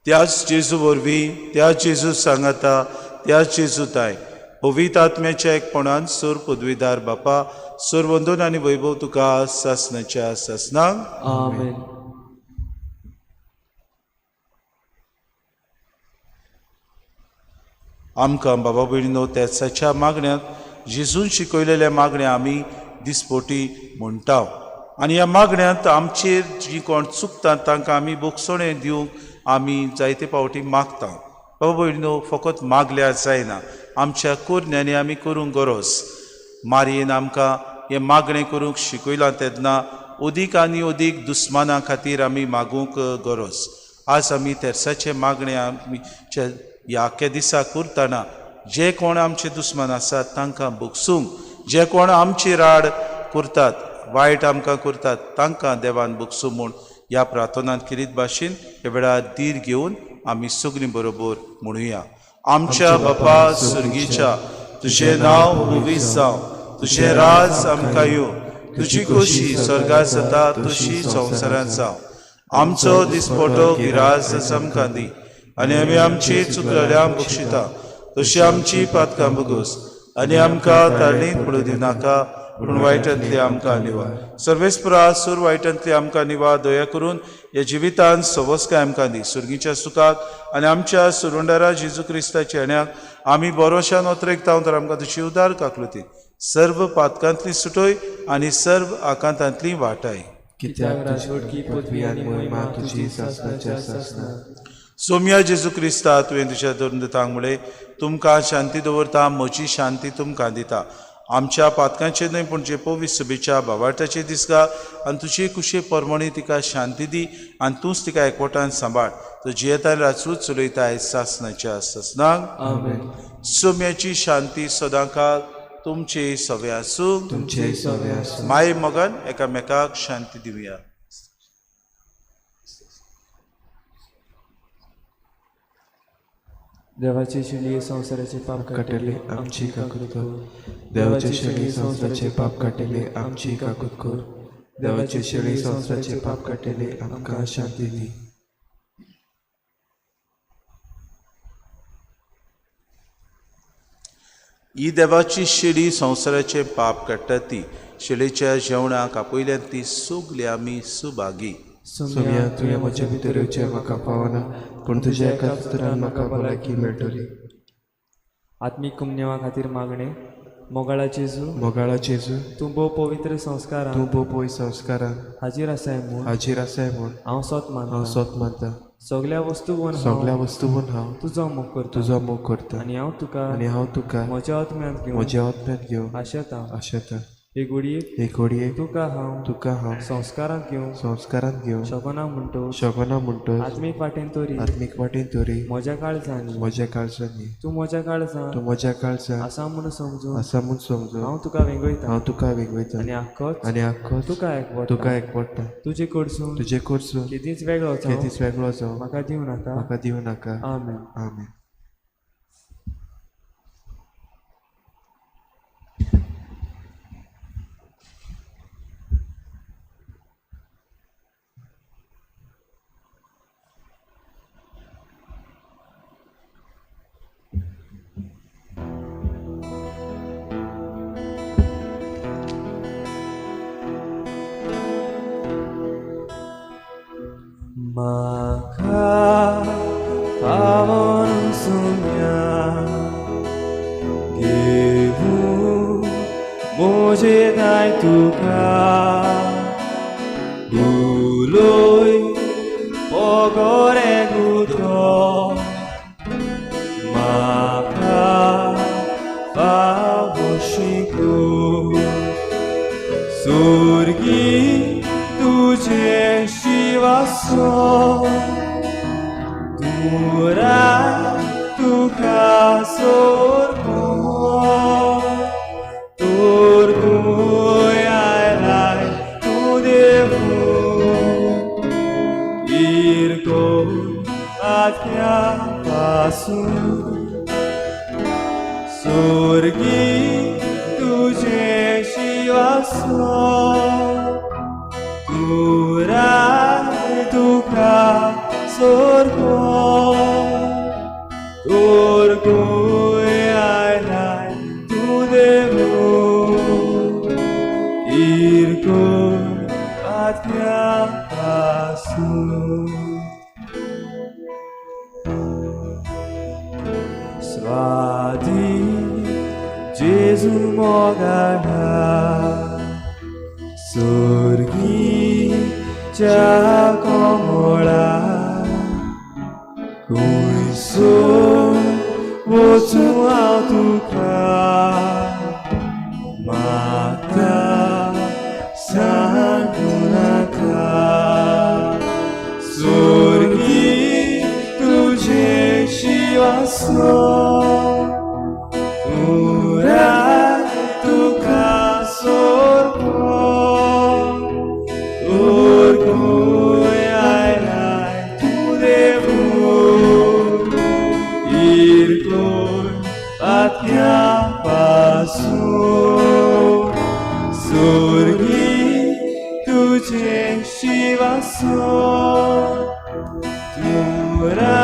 त्याच जेजू वरवीं, त्याच जेजू सांगाता, त्याच जेजू ताय पवित्र आत्म्याच्या एकपणान सूर पदवीदार बापा, सूर वंदन आनी वैभव तुका सासणाच्या सासणांक. आमेन. आमकां बाबा भयणीनो त्याच्या मागण्यांत जेजून शिकयलेल्या मागण्या आमी दिसपोटी म्हणटा आनी ह्या मागण्यांत आमचेर जी कोण चुकतात तांकां आमी बोगसणें दिवंक आमी जायते फावटी मागता. बाबा भयणीनो, फकत मागल्यार जायना, आमच्या कोरण्यांनी आमी करूंक गरज. मारयेन आमकां हें मागणें करूंक शिकयलां तेन्ना अदीक आनी अदीक दुस्मानां खातीर आमी मागूंक गरज. आज आमी तेर्साचे मागणें आमी ह्या दिसा करतना जे कोण आमचे दुस्मान आसात तांकां बोगसूंक, जे कोण आमची राड करतात, वायट आमकां करतात, तांकां देवान बोगसूं म्हूण ह्या प्रार्थनांत किरीत भाशेन हे वेळार धीर घेवन आमी सगळीं बरोबर म्हणुया. आमच्या बापा सुर्गीच्या, तुझे नाव उवीस जावं तुझे राज आमकां येवं तुजी खोशी स्वर्गात जाता तशी संवसारांत जावं आमचो दिसपटो गिराज आमकां दी आनी आमी आमची चुकलेल्यांक बक्षिता तशी आमची पातकां बगोस आनी आमकां तारणीत पडूं दिनाका पूण वायटांतली आमकां निवार सर्वेस्परा सूर वायटांतली आमकां निवार दया करून ह्या जिवितांत सवस्काय आमकां दी सुर्गीच्या सुखाक आनी आमच्या सुरुंडारा जेजू क्रिस्ताच्या येण्याक आमी बरोशान ओतरेकताव तर आमकां तुजी उदार काकलुती सर्व पातकांतली सुटोय आनी सर्व आकांतांतली वाटाय कित्याक राजवटकी पदवी आनी महिमा तुजी सासणाच्या सासना सोम्या जेजू क्रिस्ता तुवें तुज्या धर्मदतांक म्हळें तुमकां शांती दवरता म्हजी शांती तुमकां दिता आमच्या पातकांचे न्हय पूण जे पवीत सभेच्या बाबाटाचे दिसगा आनी तुजी कुशे परमणी तिका शांती दी आनी तूंच तिका एकवटान सांबाळ तो जियेतान राचूच चलयताय सासणाच्या ससनाक आमेन सोम्याची शांती सदांकाळ तुमचे सवे आसूं तुमचे सवे आसूं माय मगन एकामेकाक शांती दिवया देवाचे शिली संसाराचे पाप काटिले आमची काकूत कर देवाचे शिली संसाराचे पाप काटिले आमची काकूत कर देवाचे शिली संसाराचे पाप काटिले आमकां शांती दी ही देवाची शिडी संवसाराचे पाप काडटा ती शिडेच्या जेवणाक आपयल्यांतली सुगली आमी सुभागी सोम्या तुवें म्हज्या भितर येवचें म्हाका पावना पूण तुज्या एका उतरान म्हाका भलायकी मेळटली आत्मीक कुमनेवा खातीर मागणें मोगाळा जेजू मोगाळा जेजू तूं भोव पवित्र संस्कारां तूं भोव पवित्र संस्कारां हाजीर आसाय म्हूण हांव सोत मानता सगळ्या वस्तू वन हांव तुजो मोग करता आनी हांव तुका म्हज्या आत्म्यांत घेवन आशेता एक घडये तुका हांव संस्कारांत घेवन शोभना म्हणटो आत्मीक वाटेन तोरी म्हज्या काळजांनी तूं म्हज्या काळजांत आसा म्हूण समजून हांव तुका वेंगयता आनी आख्खो तुका एकवटा तुजे कडसून केदीच वेगळो जावं म्हाका दिवं नाका आमेन म्हाका पावन सोम्या घेवून म्हजे दाय तुका उलोय पोगोरे गुथो म्हाका पावो शिको सुर्गी तुझे शिवासो दुरा तुका सोर्गो तोर्गोय आयलाय तू देवो इरको आत्या पासून सुर्गी तुझे शिवासो Turai tuka sorgo Torgo ai nai tu devo Irko atya asu Svadi Jesu mogana Surgicha komola Kuiso Wotu autuka Mata Sangunaka Surgi Tuje Shivaso Turai Tuka Sorgo तुझे शिवासो तुरा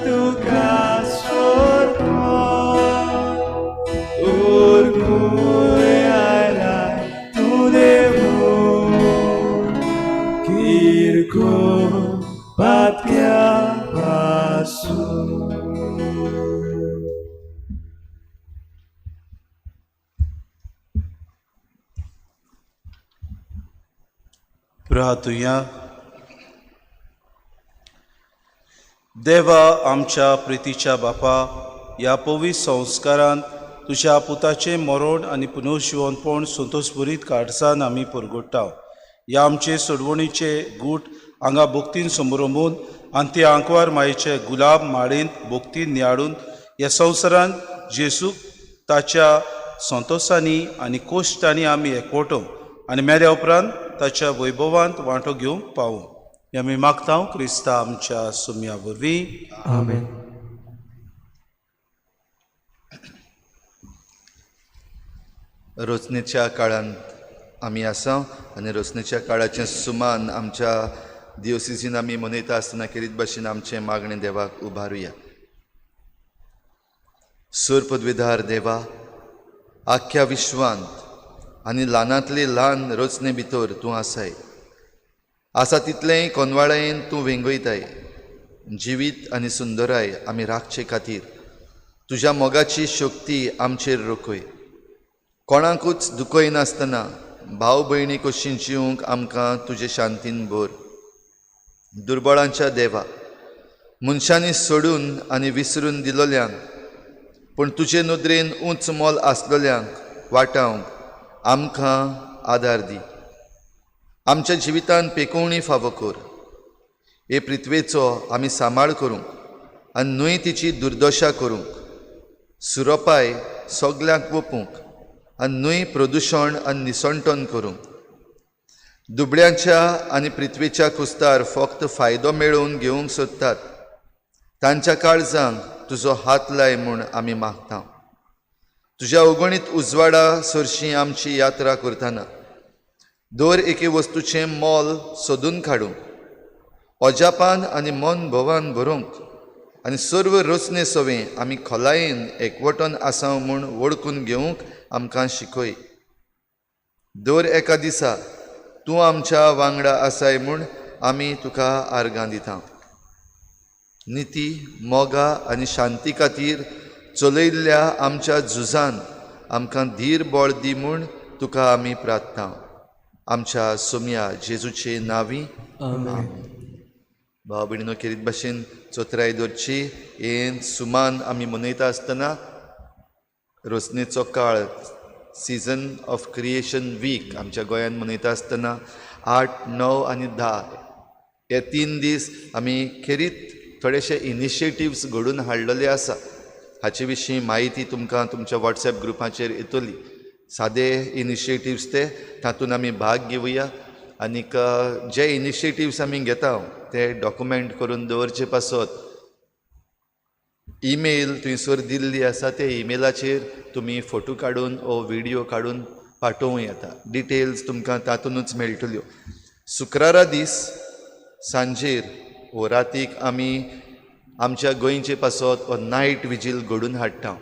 तुका सोरो orgulhara tu devo kirko patkia pasu. प्रार्थुया. देवा आमच्या प्रितीच्या बापा, ह्या पवित्र संस्कारांत तुझ्या पुताचें मरण आनी पुनर्जिवनपण संतोषभरीत काडसान आमी परगट्टा. ह्या आमचे सोडवणीचे गूट हांगा भोगतीन समोरंबून आनी ते आंकवार मायेचे गुलाब माळेंत भोगतीन नियाळून ह्या संवसारांत जेजूक ताच्या संतोषांनी आनी कोश्टांनी आमी एकवटो आनी मेल्या उपरांत ताच्या वैभवांत वांटो घेवंक पावूं. हें आमी मागता क्रिस्ता आमच्या सुमया वरवीं. आमेन. रोचणेच्या काळांत आमी आसा आनी रोचणेच्या काळाचें सुमान आमच्या दिवसिसीन आमी मनयता आसतना केरीत भाशेन आमचें मागणें देवाक उबारुया. सूर पदवीधार देवा, आख्या विश्वांत आनी ल्हानांतले ल्हान रोचणे भितर तूं आसाय. आसा तितलें कोनवाळेन तूं वेंगयताय. जिवीत आनी सुंदराय आमी राखचे खातीर तुज्या मोगाची शक्ती आमचेर रोखय. कोणाकूच दुखय नासतना भाव भयणी कशीं जिवंक आमकां तुजे शांतीन भर. दुर्बळांच्या देवा, मनशांनी सोडून आनी विसरून दिलोल्यांक पूण तुजे नदरेन उंच मोल आसलोल्यांक वाटावंक आमकां आदार दी. आमच्या जिवितांत पेकोवणी फावो कर. हे पृथ्वेचो आमी सांबाळ करूंक आनी न्हय तिची दुर्दशा करूंक, सुरोपाय सगल्यांक वपूंक आनी न्हय प्रदुशण आनी निसणटण करूंक, दुबळ्यांच्या आनी पृथ्वेच्या कुस्तार फक्त फायदो मेळोवन घेवंक सोदतात तांच्या काळजांक तुजो हात लाय म्हूण आमी मागता. तुज्या अगणीत उजवाडा सरशीं आमची यात्रा करतना दर एके वस्तूचें मोल सोदून काडूंक, अजापान आनी मन भवान भरूंक आनी सर्व रोचणे सवें आमी खोलायेन एकवटून आसाव म्हूण वळखून घेवंक आमकां शिकय. दर एका दिसा तूं आमच्या वांगडा आसाय म्हूण आमी तुका आर्गां दिता. निती, मोगा आनी शांती खातीर चलयल्ल्या आमच्या झुजान आमकां धीर बळ दी म्हूण तुका आमी प्रार्थना. आमच्या सोम्या जेजूचे नांवी. आमेन. भाव भयणीनो, केरीत भाशेन चोत्राय दरची हें सुमान आमी मनयता आसतना रोचणेचो काळ, सिजन ऑफ क्रिएशन वीक आमच्या गोंयांत मनयता आसतना 8, 9 आनी 10 हे 3 दीस आमी खेरीत थोडेशे इनिशिएटिव्स घडून हाडलेले आसा. हाचे विशीं म्हायती तुमकां तुमच्या वॉट्सॅप ग्रुपाचेर येतली. सादे इनिशिएटिव्स ते तातूंत आमी भाग घेवया आनीक जे इनिशिएटिव्स आमी घेता ते डॉक्युमेंट करून दवरचे पासत ईमेल थंयसर दिल्ली आसा ते ईमेलाचेर तुमी फोटो काडून वो व्हिडियो काडून पाठोवं येता. डिटेल्स तुमकां तातूंतूच मेळटल्यो. शुक्रारा दीस सांजेर वो रातीक आमी आमच्या गोंयचे पासत वो नायट विजील घडून हाडटा.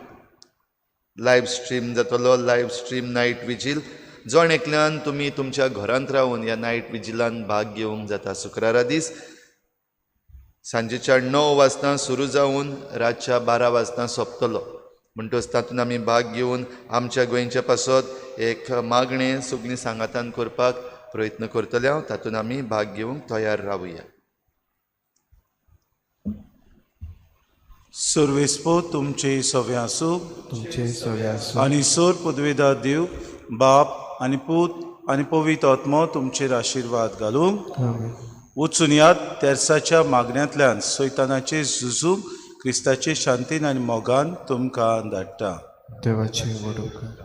लायव्ह स्ट्रीम जातलो, लायव्ह स्ट्रीम नायट विजील. जण एकल्यान तुमी तुमच्या घरांत रावून ह्या नायट विजिलांत भाग घेवंक जाता. शुक्रारा दीस सांजेच्या 9 वाजता सुरू जावन रातच्या 12 वाजता सोंपतलो. म्हणटच तातूंत आमी भाग घेवन आमच्या गोंयच्या पासत एक मागणें सगळीं सांगातान करपाक प्रयत्न करतले. तातूंत आमी भाग घेवंक तयार रावया. सर्वेस्पो तुमचे सवे आसूं तुमचे सगळे आसूं आनी सर पदवेदार देव बाप आनी पूत आनी पवित्र आत्मो तुमचेर आशिर्वाद घालूं. आमेन. वचून यात तेर्साच्या मागण्यांतल्यान सैतानाचे झुजूंक क्रिस्ताचे शांतीन आनी मोगान तुमकां धाडटा. देवाचे वडोवकार.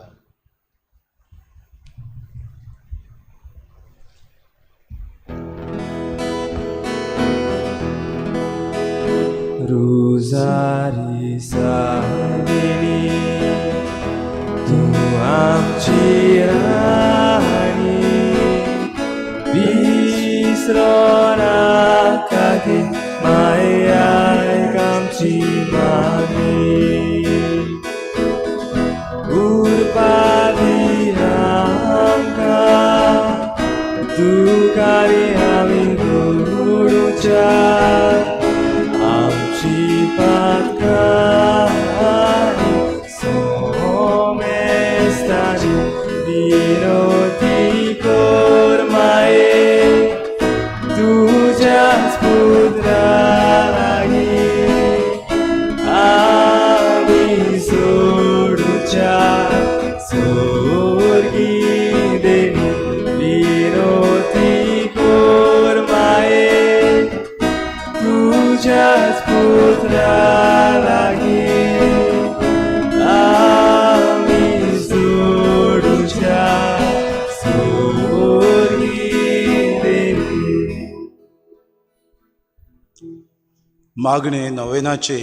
रुजारी साविणी तूं आमची राणी विनोती कोर माये तुझ्याच पुत्रा लागीं आमी सोडूच्या सोर्गी देवी विनोती कोर माये तुझ्याच पुत्रा लागीं आमी सोडूच्या सोर्गी देवी. मागणे नवेनाचे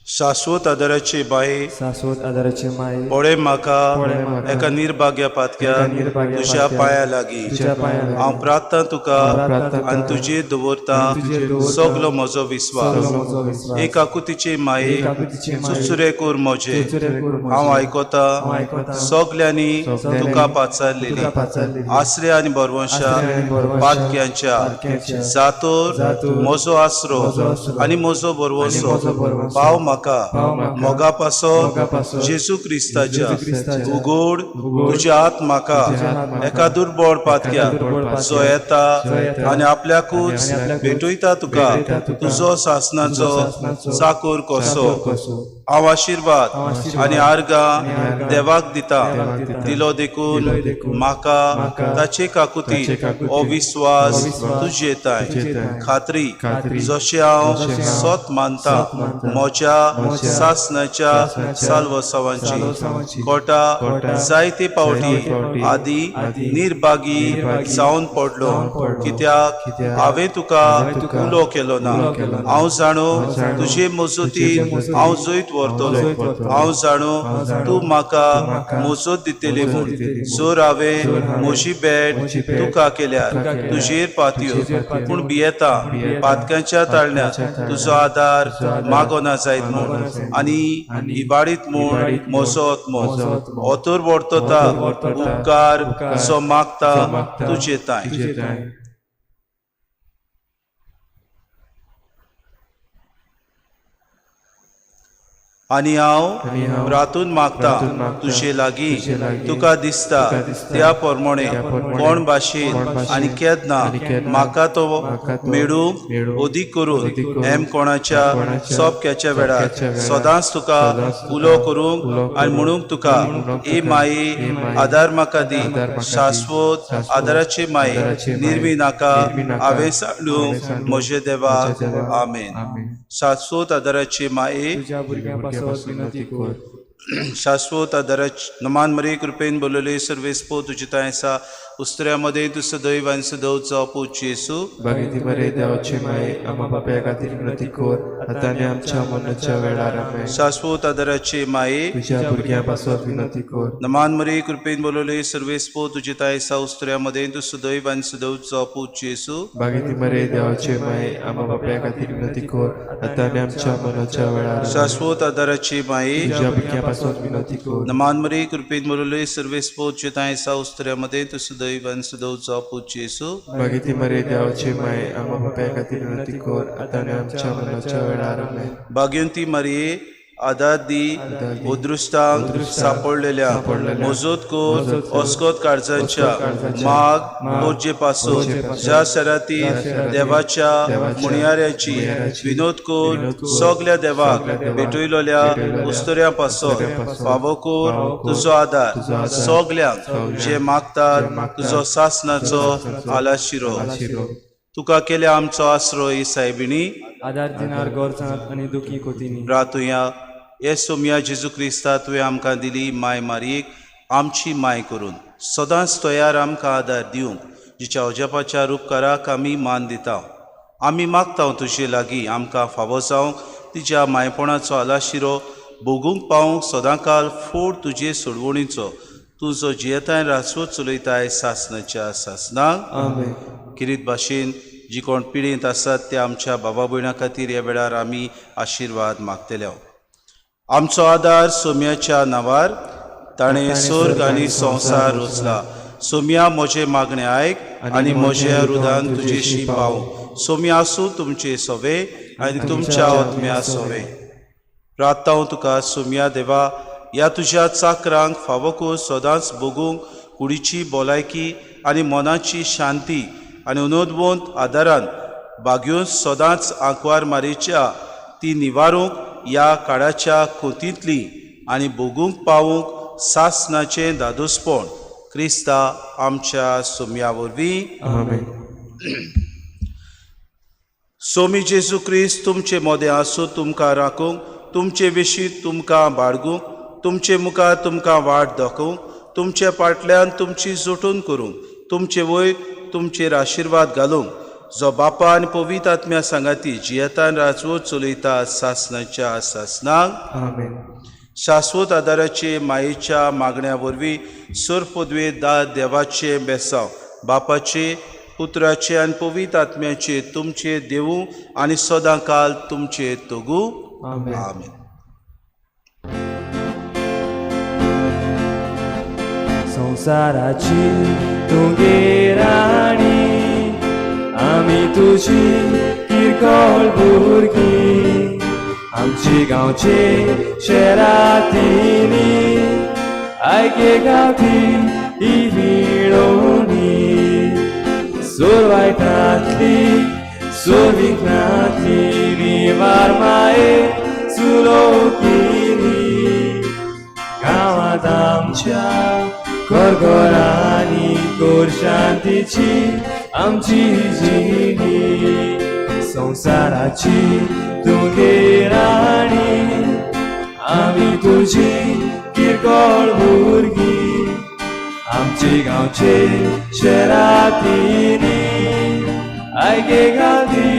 शाश्वत आदाराचे बाये शाश्वत आदाराचे माये पळे म्हाका पळय म्हाका एका निर्भाग्या पातक्या एका निर्भाग्या तुज्या पातक्या पांया लागीं तुज्या पांया लागीं हांव प्रार्थना तुका प्रार्थना आनी तुजेर दवरता तुजेर दवरता सगलो म्हजो विस्वास सगलो म्हजो विस्वास. एक आकुतीचे माये एकाकुतीचे माये सुसुरे कोर म्हजे सुसुरे कोर म्हजे. हांव आयकोता हांव आयकोता सगल्यांनी सगल्यांनी तुका पाचारलेली तुका पाचारलेली आसरे आनी बरवंशा आसरे आनी बरवंशा पातक्यांच्या पातक्यांच्या जातोर जातोर म्हजो आसरो म्हजो आसरो आनी म्हजो बरवंसो म्हजो बरवंसो पाव म्हाका पाव म्हाका मोगा पासो मोगा पासो जेजू क्रिस्ताच्या जेजू क्रिस्ताच्या उगोड उगोड तुज्या हात म्हाका तुज्या हात म्हाका एका दुर्बळ पातक्या एका दुर्बळ पातक्या जो येता जो येता आनी आपल्याकूच आनी आपल्याकूच भेटयता तुका भेटयता तुका तुजो सासनाचो तुजो सासनाचो चाकोर कसो चाकोर कसो. हांव आशिर्वाद हांव आशिर्वाद आनी आर्गां आनी आर्गां देवाक दिता देवाक दिता. दिलो देखून दिलो देखून म्हाका म्हाका ताचे काकुती ताचे काकुती हो विस्वास हो विस्वास तुजे येताय तुजेताय. खात्री खात्री जशें हांव जशें हांव सत मानता सत मानता. म्हज्या म्हज्या सासनाच्या सासनाच्या साल्वसावांची साल्वसावांची कोटा कोटा जायते पावटी जायते पावटी आदी आदी निर्भागी निर्भागी जावन पडलो जावन पडलो. कित्याक कित्याक हांवें तुका हांवें तुका उलो केलो ना उलो केलो ना. हांव जाणू हांव जाणू तुजे मजूतीन तुजे मजूतीन हांव जैत व्हरतलो हांव जैत व्हरतलो. हांव जाणू हांव जाणू तूं म्हाका म्हाका मजत दितली मजत म्हूण दितली. जोर हांवें हांवें म्हजी भेट म्हजी भेट तुका केल्यार तुका केल्यार तुजेर पातयो तुजेर पातयो पूण भियेता भियेता पातक्यांच्या ताळण्यात पातक्यांच्या तुजो आदार तुजो आदार मागोना जायत मागोना म्हूण जायत. आनी आनी इबाडीत म्हूण इबाडीत म्हूण म्हजो आत्मो म्हजो आत्मो ओतोर वर्तता ओतोर वर्तता उपकार उपकार जो मागता जो मागता तुजे ताय तुजेताय. आनी आनी हांव हांव रातून मागता रातून मागता तुजे लागीं तुजे लागीं तुका दिसता तुका दिसता त्या प्रमाणे त्या प्रमाणे कोण भाशेन कोण भाशेन आनी केदना आनी केदना म्हाका तो म्हाका तो मेळूंक मेळूंक ओदीक करून ओदीक करून हेम कोणाच्या कोणाच्या सोबक्याच्या वेळार सोबक्याच्या वेळार सदांच तुका सदांच तुका उलो करूंक उलो आनी करूंक म्हणूंक तुका म्हणूंक ए तुका, माये ए माये, आदार म्हाका दी आदार म्हाका दी. शाश्वत शाश्वत आदाराचे माये आदाराचे माये, निर्मी नाका निर्मी नाका, हांवें हांवें सांडूंक सांडूंक म्हजे देवा म्हज्या देवा. आमेन आमेन. शाश्वत आदाराचे माये तुज्या भुरग्यां विनंती कर. शाश्वत आदाराच नमान मरे कृपेन बोलले सर्वेस्पो तुझे तायसा उस्तऱ्यामध्ये तू सदैव आणि सदैवचा पूज येसू बागेती बरे देवाचे माये आम्हा बाप्या खातीर विनंती कर आता आनी आमच्या मरणाच्या वेळार आमेन. शाश्वत आदाराचे माये तुझ्या भुरग्यां पासत विनंती कर. नमान मरे कृपेन बोलले सर्वेस्पो तुझे तायसा उस्तऱ्यामध्ये तू सदैव आणि सदैवचा पूज येसू बागेती बरे देवाचे माये आम्हा बाप्या खातीर विनंती कर आता आनी आमच्या मरणाच्या वेळार आमेन. शाश्वत आदाराचे माये तुझ्या भुरग्यां पासत विनंती कर. नमान मरे कृपेन बोलले सर्वेस्पो तुझे तायसा उस्तऱ्यामध्ये तू सदैव आणि सदैवचा पूज येसू बागेती बरे देवाचे माये आम्हा बाप्या खातीर विनंती कर आता आनी आमच्या मरणाच्या वेळार आमेन. भाग्यवंती मारिये आदार दी उदृष्टांक सापडलेल्या मजत कोर अस्कोत काळजांच्या माग मोर्जे पासून ज्या शराती देवाच्या मुणयाऱ्याची विनोद कोर सगल्या देवाक भेटयलोल्या उस्तऱ्या पासून फावो कोर तुजो आदार सगल्यांक जे मागतात तुजो सासनाचो आलाशिरो तुका केल्या आमचो आसरो ही सायबिणी आदार दिनार गोरचांत आनी दुखी कोतीनी रातुया हे सोम्या जेजू क्रिस्ता तुवें आमकां दिली माय मारयेक आमची माय करून सदांच तयार आमकां आदार दिवंक जिच्या अजापाच्या उपकाराक आमी मान दिता आमी मागता तुजे लागीं आमकां फावो जावंक तिच्या मायपणाचो आलाशिरो भोगूंक पावंक सदांकाल फोड तुजे सोडवणीचो तूं जो जियेताय रासवत चलयताय सासनाच्या सासनाक आमेन. किरीत भाशेन जी कोण पिडींत आसात ते आमच्या बाबा भयणां खातीर ह्या वेळार आमी आशिर्वाद मागतले आमचो आदार सोम्याच्या नांवार ताणें स्वर्ग आनी संवसार रचला सोम्या म्हजें मागणें आयक आनी म्हज्या हृदयान तुजेशी पाव सोम्या आसूं तुमचे सोवे आनी तुमच्या आत्म्या सोवे प्रार्थना तुका सोम्या देवा ह्या तुज्या चाकरांक फावो करून सदांच भोगूंक कुडीची भलायकी आनी मनाची शांती आनी उनोदवंत आदारान बाग्यो सदांच आंकवार मारीच्या ती निवारूंक ह्या काळाच्या खोतींतली आनी भोगूंक पावूंक सासनाचें दादोसपण क्रिस्ता आमच्या सोम्या वरवीं आमेन. सोमी जेजू क्रिस्त तुमचे मोदें आसूं तुमकां राखूंक, तुमचे विशीं तुमकां बाळगूंक, तुमचे मुखार तुमकां वाट दाखोवंक, तुमच्या फाटल्यान तुमची जोटून करूंक, तुमचे वयर तुमचेर आशिर्वाद घालूंक, जो बापा आनी पवित्र आत्म्या सांगाती जियेतान राजवट चलयता सासनाच्या सासनाक आमेन. शाश्वत आदाराचे मायेच्या मागण्या वरवीं सर पदवे दाद देवाचे बेसांव बापाचे पुत्राचे आनी पवित्र आत्म्याचे तुमचे देवू आनी सदां काल तुमचे तोगू आमेन. आमेन. संसाराची तुगे राणी आमी तुजी किरकोळ भुरगीं आमची गांवचे शेरांतली आयगे गांवठी ही विणोवणी सुरवायतांतली सुविघ्नांतली निवार माये सुलोकिनी गांवांत आमच्या घरघरांनी कोर शांतीची आमची जिणी संसाराची तुगे राणी आमी तुजी किरकोळ भुरगीं आमची गांवचे शेरांतली आयगे गांवठी